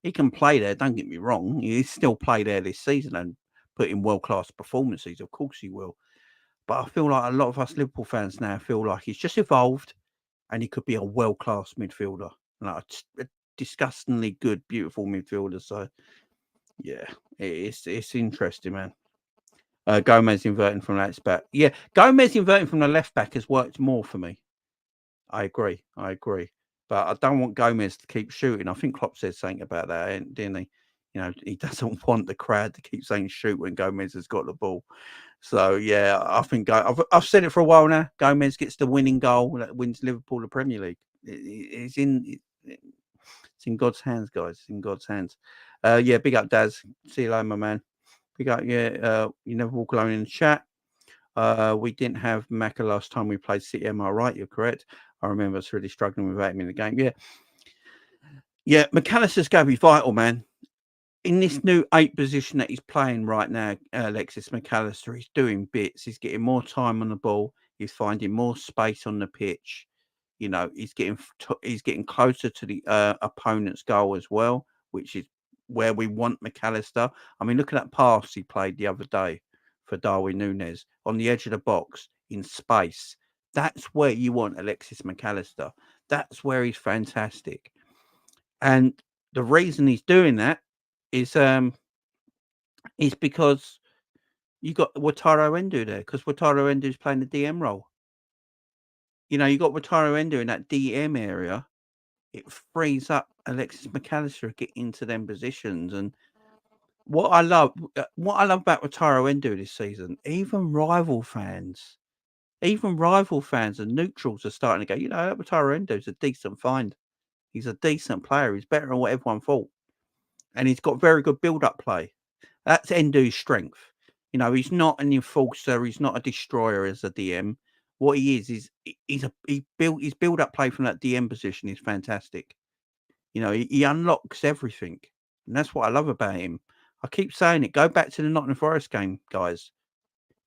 A: He can play there, don't get me wrong. He's still play there this season and put in world-class performances. Of course he will. But I feel like a lot of us Liverpool fans now feel like he's just evolved and he could be a world-class midfielder. Like a disgustingly good, beautiful midfielder. So, yeah, it's interesting, man. Gomez inverting from left back. Yeah, Gomez inverting from the left back has worked more for me. I agree. But I don't want Gomez to keep shooting. I think Klopp said something about that, didn't he? He doesn't want the crowd to keep saying shoot when Gomez has got the ball. So, yeah, I think I've said it for a while now. Gomez gets the winning goal that wins Liverpool the Premier League. It's in God's hands, guys. It's in God's hands. Yeah, big up, Daz. See you later, my man. Big up, yeah. You never walk alone in the chat. We didn't have Macca last time we played City. Am I right? You're correct. I remember us really struggling without him in the game. Yeah. McAllister's going to be vital, man. In this new 8 position that he's playing right now, Alexis McAllister, he's doing bits. He's getting more time on the ball. He's finding more space on the pitch. He's getting closer to the opponent's goal as well, which is where we want McAllister. I mean, look at that pass he played the other day for Darwin Núñez on the edge of the box in space. That's where you want Alexis McAllister. That's where he's fantastic. And the reason he's doing that is because you got Wataru Endo there, because Wataru Endo is playing the DM role. You got Wataru Endo in that DM area. It frees up Alexis McAllister to get into them positions. And what I love about Wataru Endo this season, even rival fans and neutrals are starting to go, that Wataru Endo's a decent find. He's a decent player. He's better than what everyone thought. And he's got very good build-up play. That's Endo's strength. He's not an enforcer. He's not a destroyer as a DM. What he is his build-up play from that DM position is fantastic. He unlocks everything. And that's what I love about him. I keep saying it. Go back to the Nottingham Forest game, guys.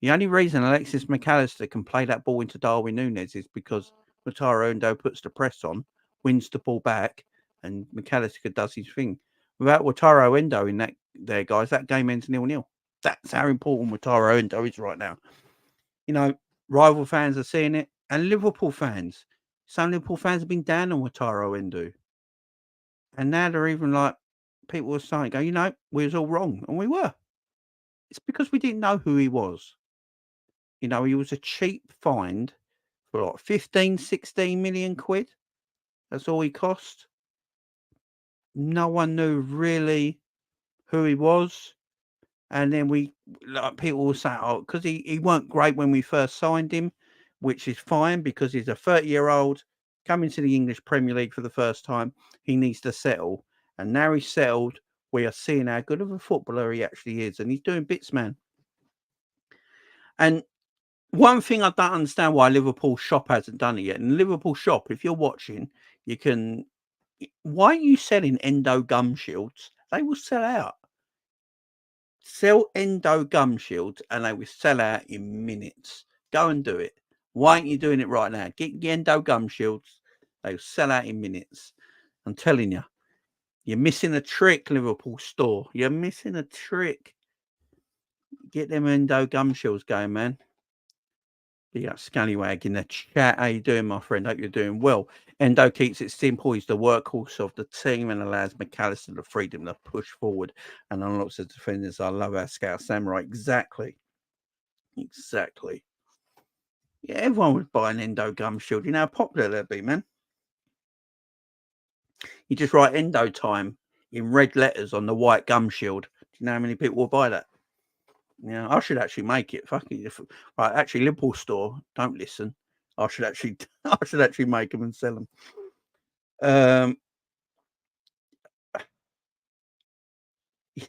A: The only reason Alexis McAllister can play that ball into Darwin Núñez is because Wataru Endo puts the press on, wins the ball back, and McAllister does his thing. Without Wataru Endo in that there, guys, that game ends 0-0. That's how important Wataru Endo is right now. Rival fans are seeing it, and Liverpool fans. Some Liverpool fans have been down on Wataru Endo. And now they're even like, people are starting to go, we was all wrong. And we were. It's because we didn't know who he was. He was a cheap find for like 15, 16 million quid. That's all he cost. No one knew really who he was. And then people will say, oh, because he weren't great when we first signed him, which is fine because he's a 30-year-old coming to the English Premier League for the first time. He needs to settle. And now he's settled. We are seeing how good of a footballer he actually is. And he's doing bits, man. And one thing I don't understand why Liverpool Shop hasn't done it yet. And Liverpool Shop, if you're watching, you can... Why are you selling Endo gum shields? They will sell out. Sell Endo gum shields and they will sell out in minutes. Go and do it. Why aren't you doing it right now? Get the Endo gum shields. They will sell out in minutes. I'm telling you. You're missing a trick, Liverpool store. You're missing a trick. Get them Endo gum shields going, man. You got Scallywag in the chat. How you doing, my friend? Hope you're doing well. Endo keeps it simple. He's the workhorse of the team and allows McAllister the freedom to push forward and unlocks the defenders. I love our Scout Samurai. Exactly. Exactly. Yeah, everyone would buy an Endo gum shield. You know how popular that'd be, man. You just write Endo time in red letters on the white gum shield. Do you know how many people will buy that? Yeah, I should actually make it. Fucking right, actually, Liverpool store. Don't listen. I should actually make them and sell them.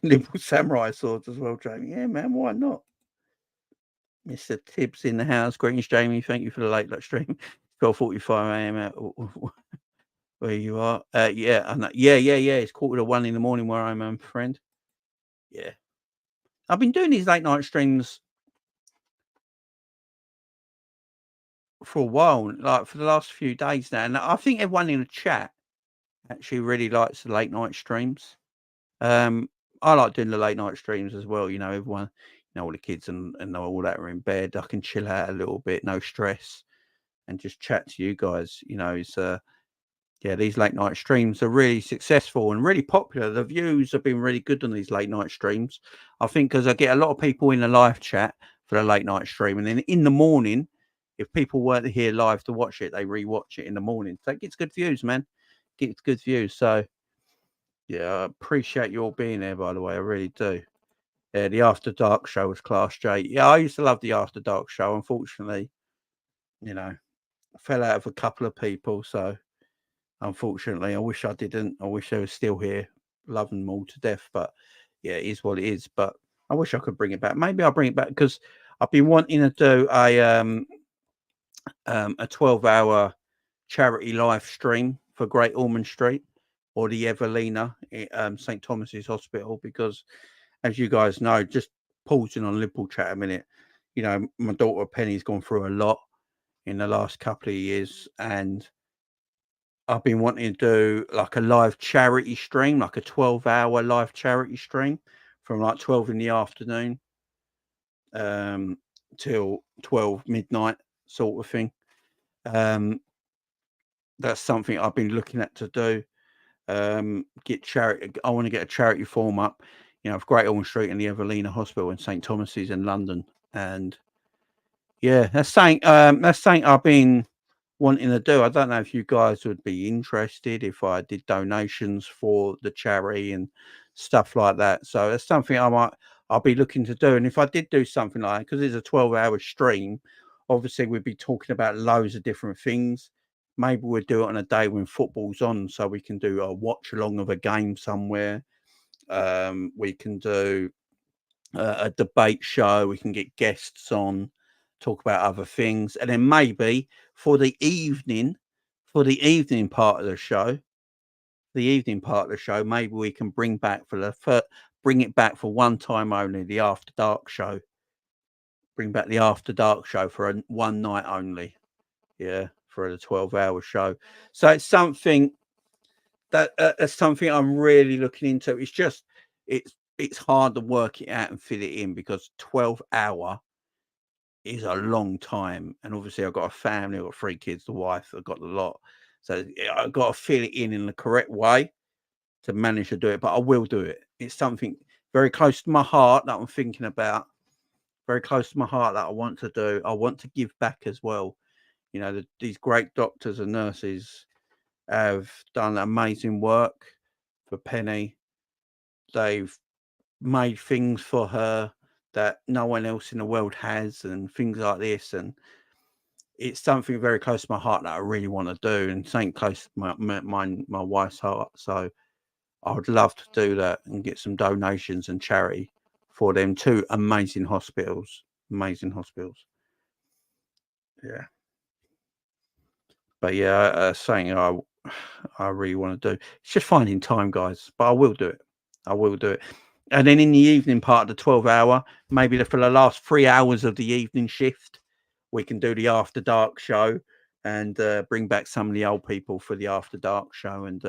A: Liverpool samurai swords as well, Jamie. Yeah, man, why not? Mr. Tibbs in the house. Greetings, Jamie. Thank you for the late stream. 12:45 a.m. Where you are. Yeah. It's 1:45 in the morning where I'm, friend. Yeah. I've been doing these late night streams for a while, like for the last few days now. And I think everyone in the chat actually really likes the late night streams. I like doing the late night streams as well. You know, everyone, you know, all the kids and all that are in bed. I can chill out a little bit, no stress, and just chat to you guys. You know, it's yeah, these late night streams are really successful and really popular. The views have been really good on these late night streams. I think because I get a lot of people in the live chat for the late night stream, and then in the morning, if people weren't here live to watch it, they rewatch it in the morning. So it gets good views, man. Gets good views. So yeah, I appreciate you all being there, by the way. I really do. Yeah, the After Dark show was class, Jay. Yeah, I used to love the After Dark show. Unfortunately, you know, I fell out of a couple of people. So unfortunately, I wish I didn't. I wish they were still here. Love them all to death. But yeah, it is what it is. But I wish I could bring it back. Maybe I'll bring it back because I've been wanting to do a 12-hour charity live stream for Great Ormond Street or the Evelina at St. Thomas's Hospital, because as you guys know, just pausing on Liverpool chat a minute, you know, my daughter Penny's gone through a lot in the last couple of years, and I've been wanting to do like a live charity stream, like a 12-hour live charity stream from like 12 in the afternoon till 12 midnight sort of thing. That's something I've been looking at to do. Get charity. I want to get a charity form up, you know, for Great Ormond Street and the Evelina Hospital and St. Thomas's in London. And yeah, that's something I've been wanting to do. I don't know if you guys would be interested if I did donations for the charity and stuff like that. So that's something I'll be looking to do. And if I did do something like that, because it's a 12-hour stream, obviously we'd be talking about loads of different things. Maybe we'll do it on a day when football's on, so we can do a watch along of a game somewhere. We can do a debate show. We can get guests on, talk about other things, and then maybe for the evening part of the show, maybe we can bring it back for one time only, the After Dark show. Bring back the After Dark show for one night only. Yeah, for the 12-hour show. So it's something that's something I'm really looking into. It's just it's hard to work it out and fit it in, because 12-hour is a long time, and obviously I've got a family, I've got 3 kids, the wife, I've got a lot, so I've got to fit it in the correct way to manage to do it. But I will do it. It's something very close to my heart that I'm thinking about, very close to my heart that I want to do. I want to give back as well. You know, these great doctors and nurses have done amazing work for Penny. They've made things for her that no one else in the world has, and things like this. And it's something very close to my heart that I really want to do, and something close to my wife's heart. So I would love to do that and get some donations and charity for them. Two amazing hospitals. Amazing hospitals. Yeah. But yeah, something I really want to do. It's just finding time, guys. But I will do it. I will do it. And then in the evening part of the 12-hour, maybe for the last 3 hours of the evening shift, we can do the After Dark show and bring back some of the old people for the After Dark show, and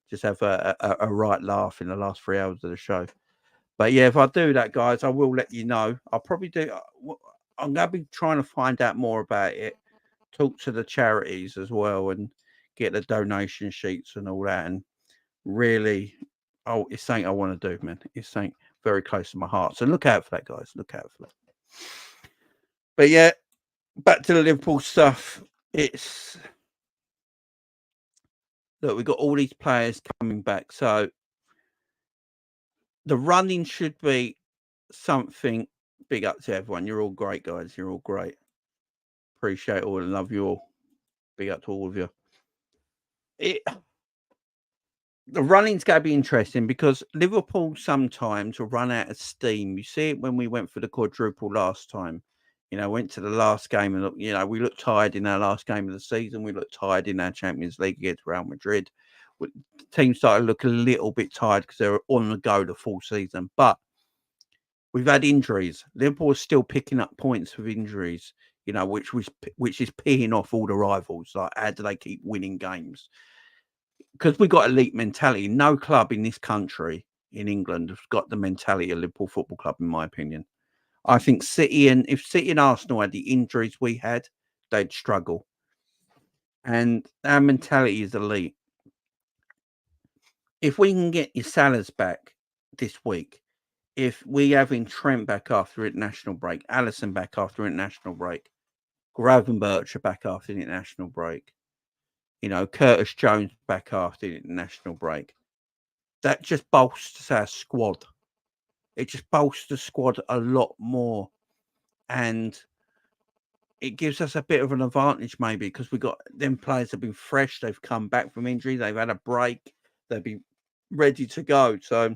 A: just have a right laugh in the last 3 hours of the show. But yeah, if I do that, guys, I will let you know. I'll probably do. I'm going to be trying to find out more about it, talk to the charities as well, and get the donation sheets and all that. And really, it's something I want to do, man. It's something very close to my heart. So look out for that, guys. Look out for that. But yeah, back to the Liverpool stuff. It's look, we've got all these players coming back, so the running should be something. Big up to everyone. You're all great, guys. You're all great. Appreciate it all and love you all. Big up to all of you. The running's going to be interesting because Liverpool sometimes will run out of steam. You see it when we went for the quadruple last time. Went to the last game and we looked tired in our last game of the season. We looked tired in our Champions League against Real Madrid. The team started to look a little bit tired because they were on the go the full season. But we've had injuries. Liverpool is still picking up points with injuries, which is peeing off all the rivals. Like, how do they keep winning games? Because we got elite mentality. No club in this country, in England, has got the mentality of Liverpool Football Club, in my opinion. I think if City and Arsenal had the injuries we had, they'd struggle. And our mentality is elite. If we can get your Salahs back this week, if we having Trent back after international break, Alisson back after international break, Gravenberch back after the international break, Curtis Jones back after the international break, that just bolsters our squad. It just bolsters the squad a lot more. And it gives us a bit of an advantage, maybe, because we got them players have been fresh. They've come back from injury. They've had a break. They'll be ready to go. So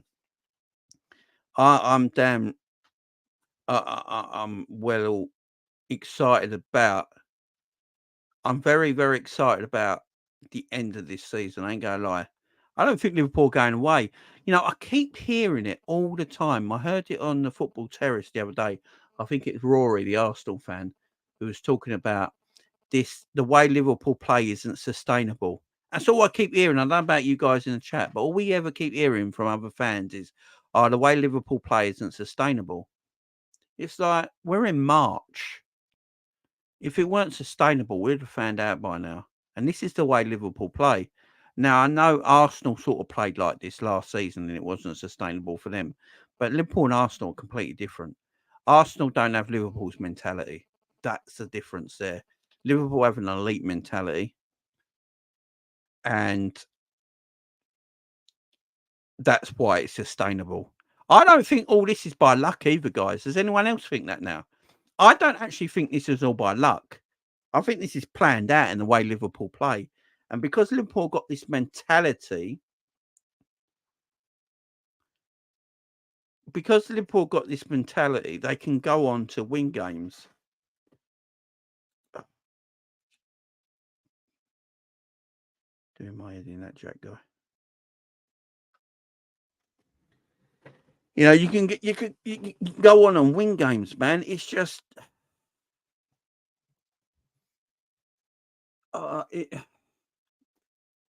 A: I'm well excited about. I'm very, very excited about the end of this season. I ain't going to lie. I don't think Liverpool are going away. I keep hearing it all the time. I heard it on the Football Terrace the other day. I think it's Rory, the Arsenal fan, who was talking about the way Liverpool play isn't sustainable. That's all I keep hearing. I don't know about you guys in the chat, but all we ever keep hearing from other fans is, the way Liverpool play isn't sustainable. It's like, we're in March. If it weren't sustainable, we'd have found out by now. And this is the way Liverpool play. Now, I know Arsenal sort of played like this last season and it wasn't sustainable for them. But Liverpool and Arsenal are completely different. Arsenal don't have Liverpool's mentality. That's the difference there. Liverpool have an elite mentality. And that's why it's sustainable. I don't think all this is by luck either, guys. Does anyone else think that now? I don't actually think this is all by luck. I think this is planned out in the way Liverpool play. And because Liverpool got this mentality, they can go on to win games. Doing my head in that Jack guy. You can go on and win games, man. It's just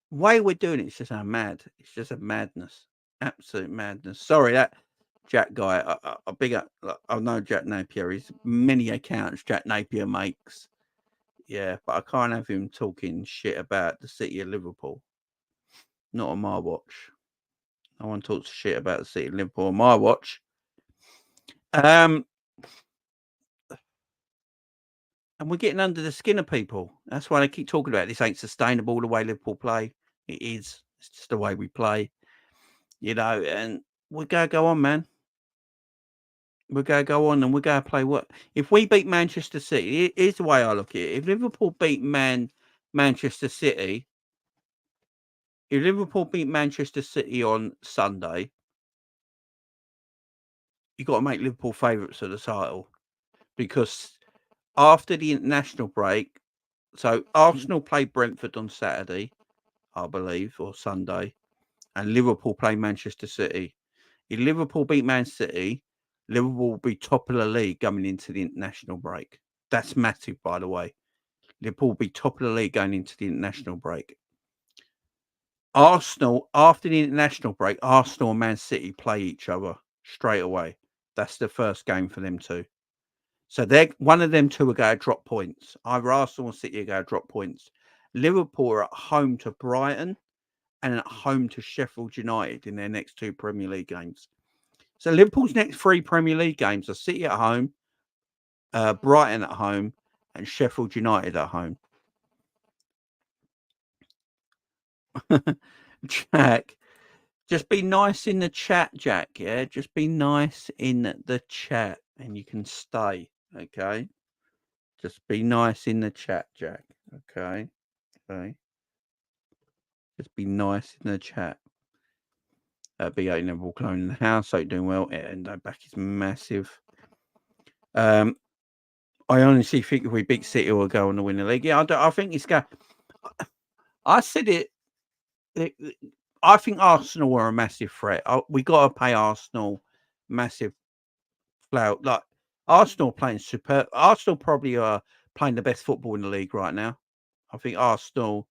A: way we're doing it's just mad. It's just a madness, absolute madness. Sorry, that Jack guy. I big up. I know Jack Napier. He's many accounts Jack Napier makes. Yeah, but I can't have him talking shit about the city of Liverpool. Not on my watch. No one talks shit about the city of Liverpool on my watch. And we're getting under the skin of people. That's why they keep talking about this ain't sustainable the way Liverpool play. It is. It's just the way we play. And we gotta go on, man. We're going to go on and we're going to play what? If we beat Manchester City, here's the way I look at it. If Liverpool beat Manchester City, if Liverpool beat Manchester City on Sunday, you've got to make Liverpool favourites of the title. Because after the international break, so Arsenal played Brentford on Saturday, I believe, or Sunday, and Liverpool play Manchester City. If Liverpool beat Man City, Liverpool will be top of the league going into the international break. That's massive, by the way. Liverpool will be top of the league going into the international break. Arsenal, after the international break, Arsenal and Man City play each other straight away. That's the first game for them two. So they're one of them two are going to drop points. Either Arsenal or City are going to drop points. Liverpool are at home to Brighton and at home to Sheffield United in their next two Premier League games. So Liverpool's next three Premier League games are City at home, Brighton at home, and Sheffield United at home. Jack, just be nice in the chat, Jack. Yeah, just be nice in the chat, and you can stay. Okay, just be nice in the chat, Jack. Okay. Just be nice in the chat. BA Neville clone in the house, so doing well. Endo back is massive. I honestly think if we beat City, we'll go on to win the league. Yeah, I think it's going. I said it. I think Arsenal are a massive threat. We got to pay Arsenal massive flout. Like Arsenal playing superb. Arsenal probably are playing the best football in the league right now. I think Arsenal.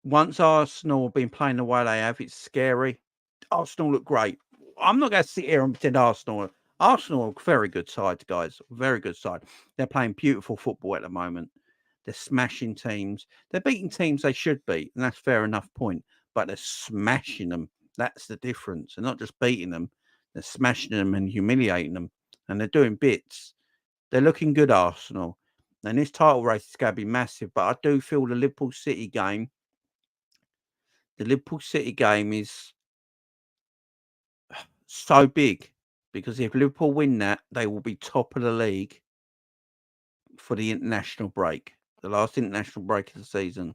A: Once Arsenal have been playing the way they have, it's scary. Arsenal look great. I'm not going to sit here and pretend Arsenal are a very good side, guys. Very good side. They're playing beautiful football at the moment. They're smashing teams. They're beating teams they should beat, and that's fair enough point. But they're smashing them. That's the difference. They're not just beating them. They're smashing them and humiliating them. And they're doing bits. They're looking good, Arsenal. And this title race is going to be massive. But I do feel the Liverpool City game is so big because if Liverpool win that, they will be top of the league for the international break, the last international break of the season.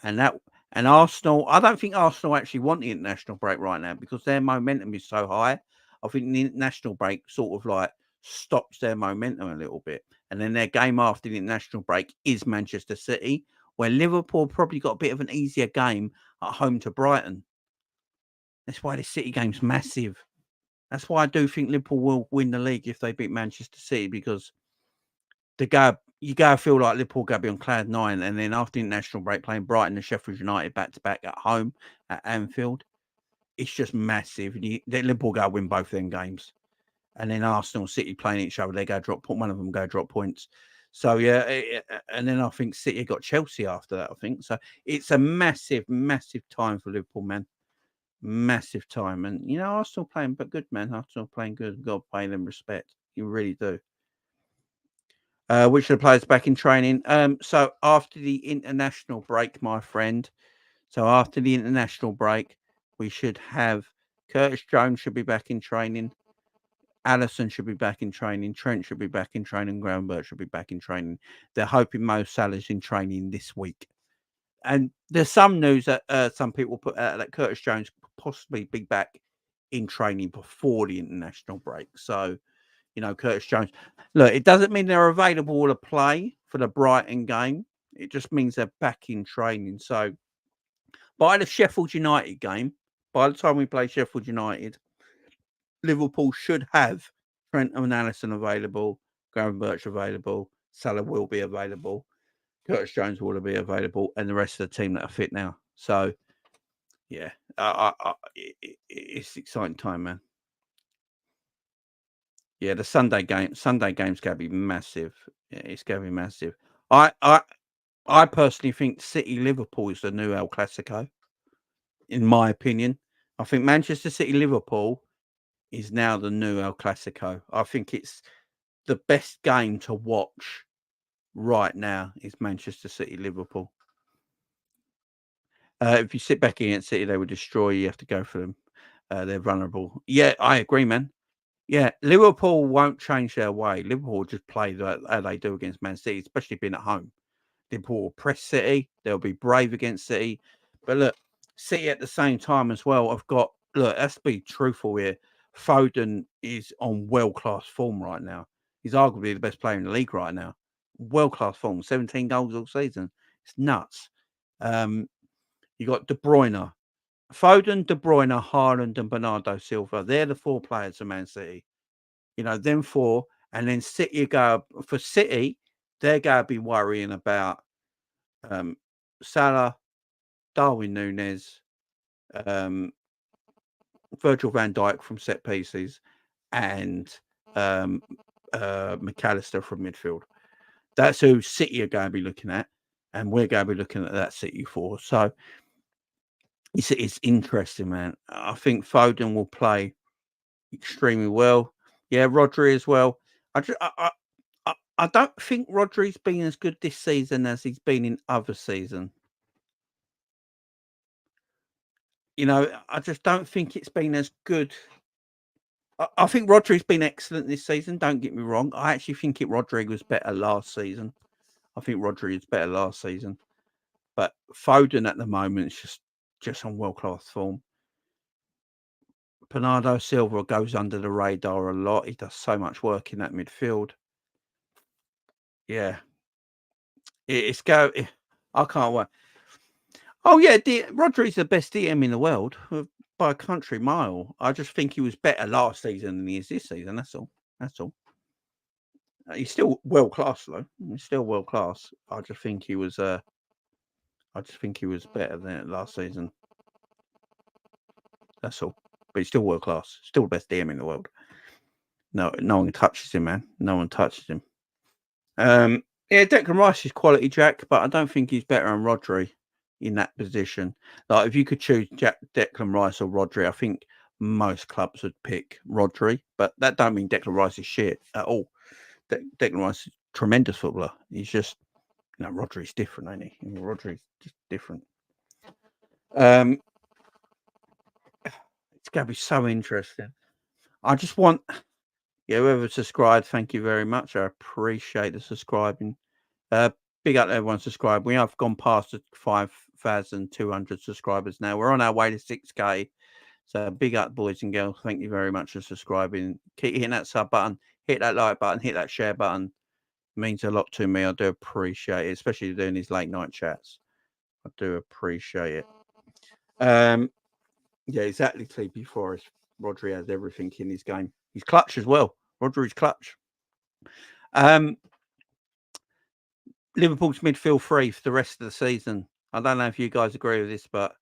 A: And Arsenal, I don't think Arsenal actually want the international break right now because their momentum is so high. I think the international break sort of like stops their momentum a little bit. And then their game after the international break is Manchester City, where Liverpool probably got a bit of an easier game at home to Brighton. That's why the City game's massive. That's why I do think Liverpool will win the league if they beat Manchester City because you gotta feel like Liverpool gotta be on cloud nine, and then after the international break playing Brighton and Sheffield United back to back at home at Anfield, it's just massive. Liverpool gotta win both them games, and then Arsenal City playing each other, they go drop one of them go drop points. So yeah, and then I think City got Chelsea after that. I think so. It's a massive time for Liverpool, man. Massive time, and Arsenal playing but good, man. Arsenal playing good. Got to pay them respect. You really do. Which of the players back in training? So after the international break, my friend. So after the international break, we should have Curtis Jones should be back in training. Alisson should be back in training. Trent should be back in training. Gravenberch should be back in training. They're hoping Mo Salah's in training this week. And there's some news that some people put out that Curtis Jones could possibly be back in training before the international break. So, Curtis Jones. Look, it doesn't mean they're available to play for the Brighton game. It just means they're back in training. So, by the Sheffield United game, by the time we play Sheffield United, Liverpool should have Trent and Alisson available, Gravenberch available, Salah will be available. Curtis Jones will be available, and the rest of the team that are fit now. So, yeah, it's exciting time, man. Yeah, the Sunday game's going to be massive. Yeah, it's going to be massive. I personally think City Liverpool is the new El Clasico. In my opinion, I think Manchester City Liverpool is now the new El Clasico. I think it's the best game to watch right now is Manchester City Liverpool. If you sit back against City, they will destroy you. You have to go for them. They're vulnerable. Yeah, I agree, man. Yeah, Liverpool won't change their way. Liverpool will just play how they do against Man City, especially being at home. Liverpool will press City. They'll be brave against City. But look, City at the same time as well, I've got, look, let's be truthful here. Foden is on world-class form right now. He's arguably the best player in the league right now. World-class form, 17 goals all season. It's nuts. You got De Bruyne. Foden, De Bruyne, Haaland, and Bernardo Silva. They're the 4 players of Man City. You know, them 4. And then City go for City, they're going to be worrying about Salah, Darwin Núñez, Virgil van Dijk from set pieces, and McAllister from midfield. That's who City are going to be looking at, and we're going to be looking at that City 4. So it's interesting, man. I think Foden will play extremely well. Yeah, Rodri as well. I don't think Rodri's been as good this season as he's been in other seasons. You know, I just don't think it's been as good. I think Rodri's been excellent this season. Don't get me wrong. I actually think Rodri was better last season. I think Rodri is better last season. But Foden at the moment is just on world-class form. Bernardo Silva goes under the radar a lot. He does so much work in that midfield. Yeah. I can't wait. Oh, yeah, Rodri's the best DM in the world by a country mile. I just think he was better last season than he is this season. That's all. That's all. He's still world class, though. He's still world class. I just think he was. I just think he was better than last season. That's all. But he's still world class. Still the best DM in the world. No one touches him, man. No one touches him. Yeah, Declan Rice is quality, Jack, but I don't think he's better than Rodri in that position. Like, if you could choose Declan Rice or Rodri, I think most clubs would pick Rodri, but that don't mean Declan Rice is shit at all. Declan Rice is a tremendous footballer. He's just, Rodri's different, ain't he? Rodri's just different. It's going to be so interesting. I just want, whoever subscribed, thank you very much. I appreciate the subscribing. Big up to everyone subscribed. We have gone past the 5,200 subscribers now. We're on our way to 6K. So big up, boys and girls. Thank you very much for subscribing. Keep hitting that sub button, hit that like button, hit that share button. It means a lot to me. I do appreciate it, especially doing these late night chats. I do appreciate it. Yeah, exactly. Sleepy Forest. Rodri has everything in his game. He's clutch as well. Rodri's clutch. Liverpool's midfield 3 for the rest of the season. I don't know if you guys agree with this, but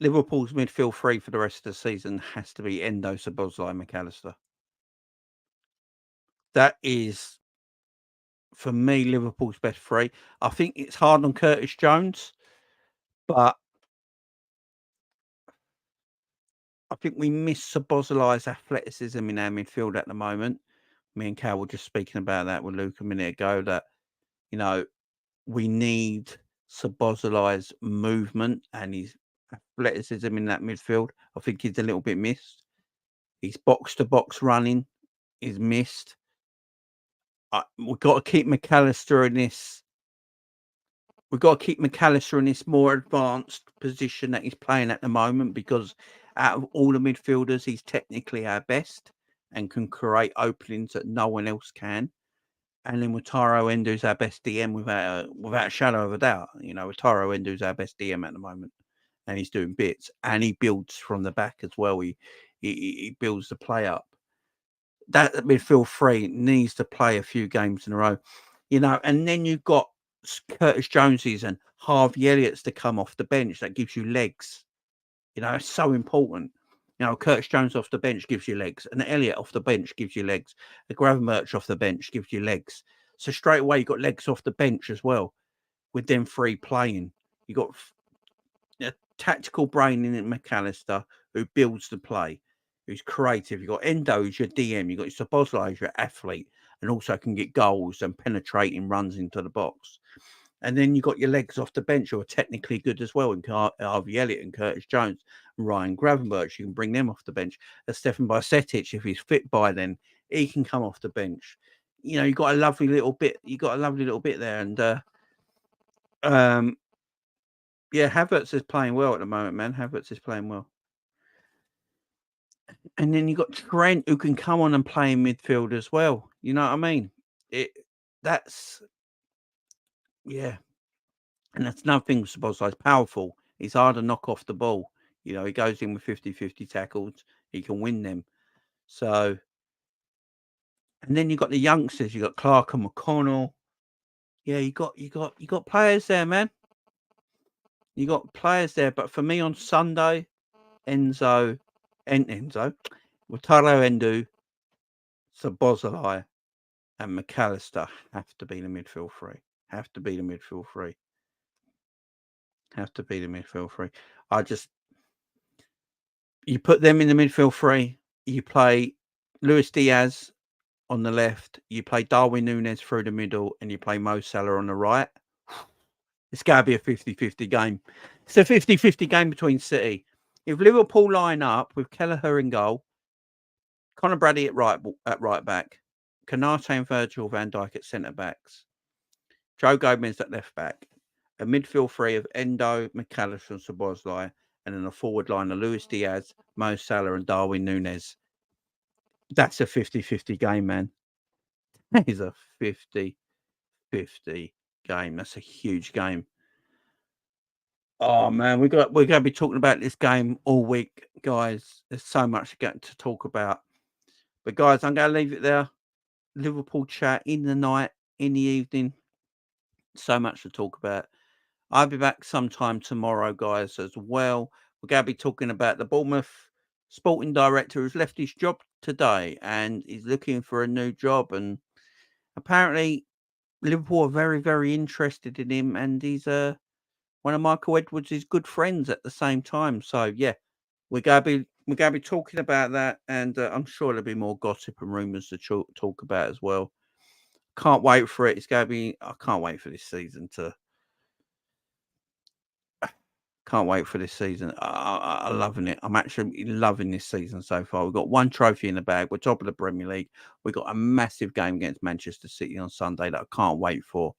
A: Liverpool's midfield 3 for the rest of the season has to be Endo, Szoboszlai, McAllister. That is, for me, Liverpool's best 3. I think it's hard on Curtis Jones, but I think we miss Szoboszlai's athleticism in our midfield at the moment. Me and Cal were just speaking about that with Luke a minute ago, that, we need Szoboszlai's movement and his athleticism in that midfield. I think he's a little bit missed. His box-to-box running is missed. We've got to keep McAllister in this. We've got to keep McAllister in this more advanced position that he's playing at the moment, because out of all the midfielders, he's technically our best and can create openings that no one else can. And then Wataru Endo's our best DM without a shadow of a doubt. Wataru Endo's our best DM at the moment, and he's doing bits, and he builds from the back as well. He builds the play up. That midfield 3 needs to play a few games in a row, and then you've got Curtis Joneses and Harvey Elliott's to come off the bench. That gives you legs. It's so important. Curtis Jones off the bench gives you legs, and Elliott off the bench gives you legs. The Gravenberch off the bench gives you legs. So straight away, you got legs off the bench as well, with them 3 playing. You got a tactical brain in McAllister who builds the play, who's creative. You got Endo who's your DM. You got Szoboszlai as your athlete, and also can get goals and penetrating runs into the box. And then you got your legs off the bench who are technically good as well, in Harvey Elliott and Curtis Jones, and Ryan Gravenberch. You can bring them off the bench. Stefan Bajcetic, if he's fit by then, he can come off the bench. You know, you got a lovely little bit. You got a lovely little bit there, and yeah, Havertz is playing well at the moment, man. Havertz is playing well. And then you got Trent, who can come on and play in midfield as well. You know what I mean? Yeah. And that's nothing. Szoboszlai's powerful. He's hard to knock off the ball. You know, he goes in with 50-50 tackles. He can win them. So, and then you got the youngsters. You got Clark and McConnell. Yeah, you got players there, man. You got players there. But for me on Sunday, Wataru Endo, Szoboszlai, and McAllister have to be the midfield three. Have to be the midfield three. You put them in the midfield three. You play Luis Diaz on the left. You play Darwin Núñez through the middle, and you play Mo Salah on the right. It's got to be a 50-50 game. It's a 50-50 game between City. If Liverpool line up with Kelleher in goal, Conor Bradley at right back, Konate and Virgil van Dijk at centre backs, Joe Gomez at left back, a midfield three of Endo, McAllister and Szoboszlai, and then a forward line of Luis Diaz, Mo Salah and Darwin Núñez. That's a 50-50 game, man. That is a 50-50 game. That's a huge game. Oh man, we're going to be talking about this game all week, guys. There's so much to talk about. But guys, I'm going to leave it there. Liverpool chat in the night, in the evening. So much to talk about. I'll be back sometime tomorrow, guys, as well. We're going to be talking about the Bournemouth sporting director who's left his job today and he's looking for a new job. And apparently, Liverpool are very, very interested in him, and he's one of Michael Edwards' good friends at the same time. So yeah, we're going to be talking about that, and I'm sure there'll be more gossip and rumours to talk about as well. Can't wait for it. I can't wait for this season to. Can't wait for this season. I'm loving it. I'm actually loving this season so far. We've got one trophy in the bag. We're top of the Premier League. We've got a massive game against Manchester City on Sunday that I can't wait for.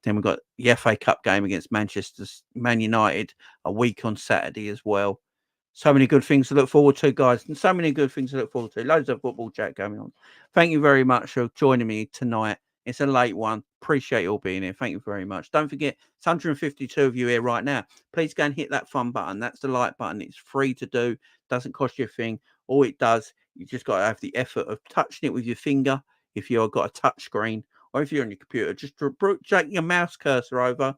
A: Then we've got the FA Cup game against Man United a week on Saturday as well. So many good things to look forward to, guys. And so many good things to look forward to. Loads of football chat going on. Thank you very much for joining me tonight. It's a late one. Appreciate you all being here. Thank you very much. Don't forget, it's 152 of you here right now. Please go and hit that fun button. That's the like button. It's free to do. Doesn't cost you a thing. All it does, you just got to have the effort of touching it with your finger if you've got a touch screen. Or if you're on your computer, just drag your mouse cursor over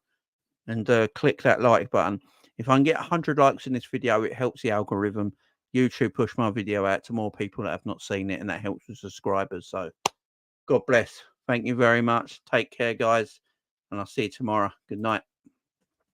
A: and click that like button. If I can get 100 likes in this video, it helps the algorithm. YouTube push my video out to more people that have not seen it, and that helps with subscribers. So God bless. Thank you very much. Take care, guys, and I'll see you tomorrow. Good night.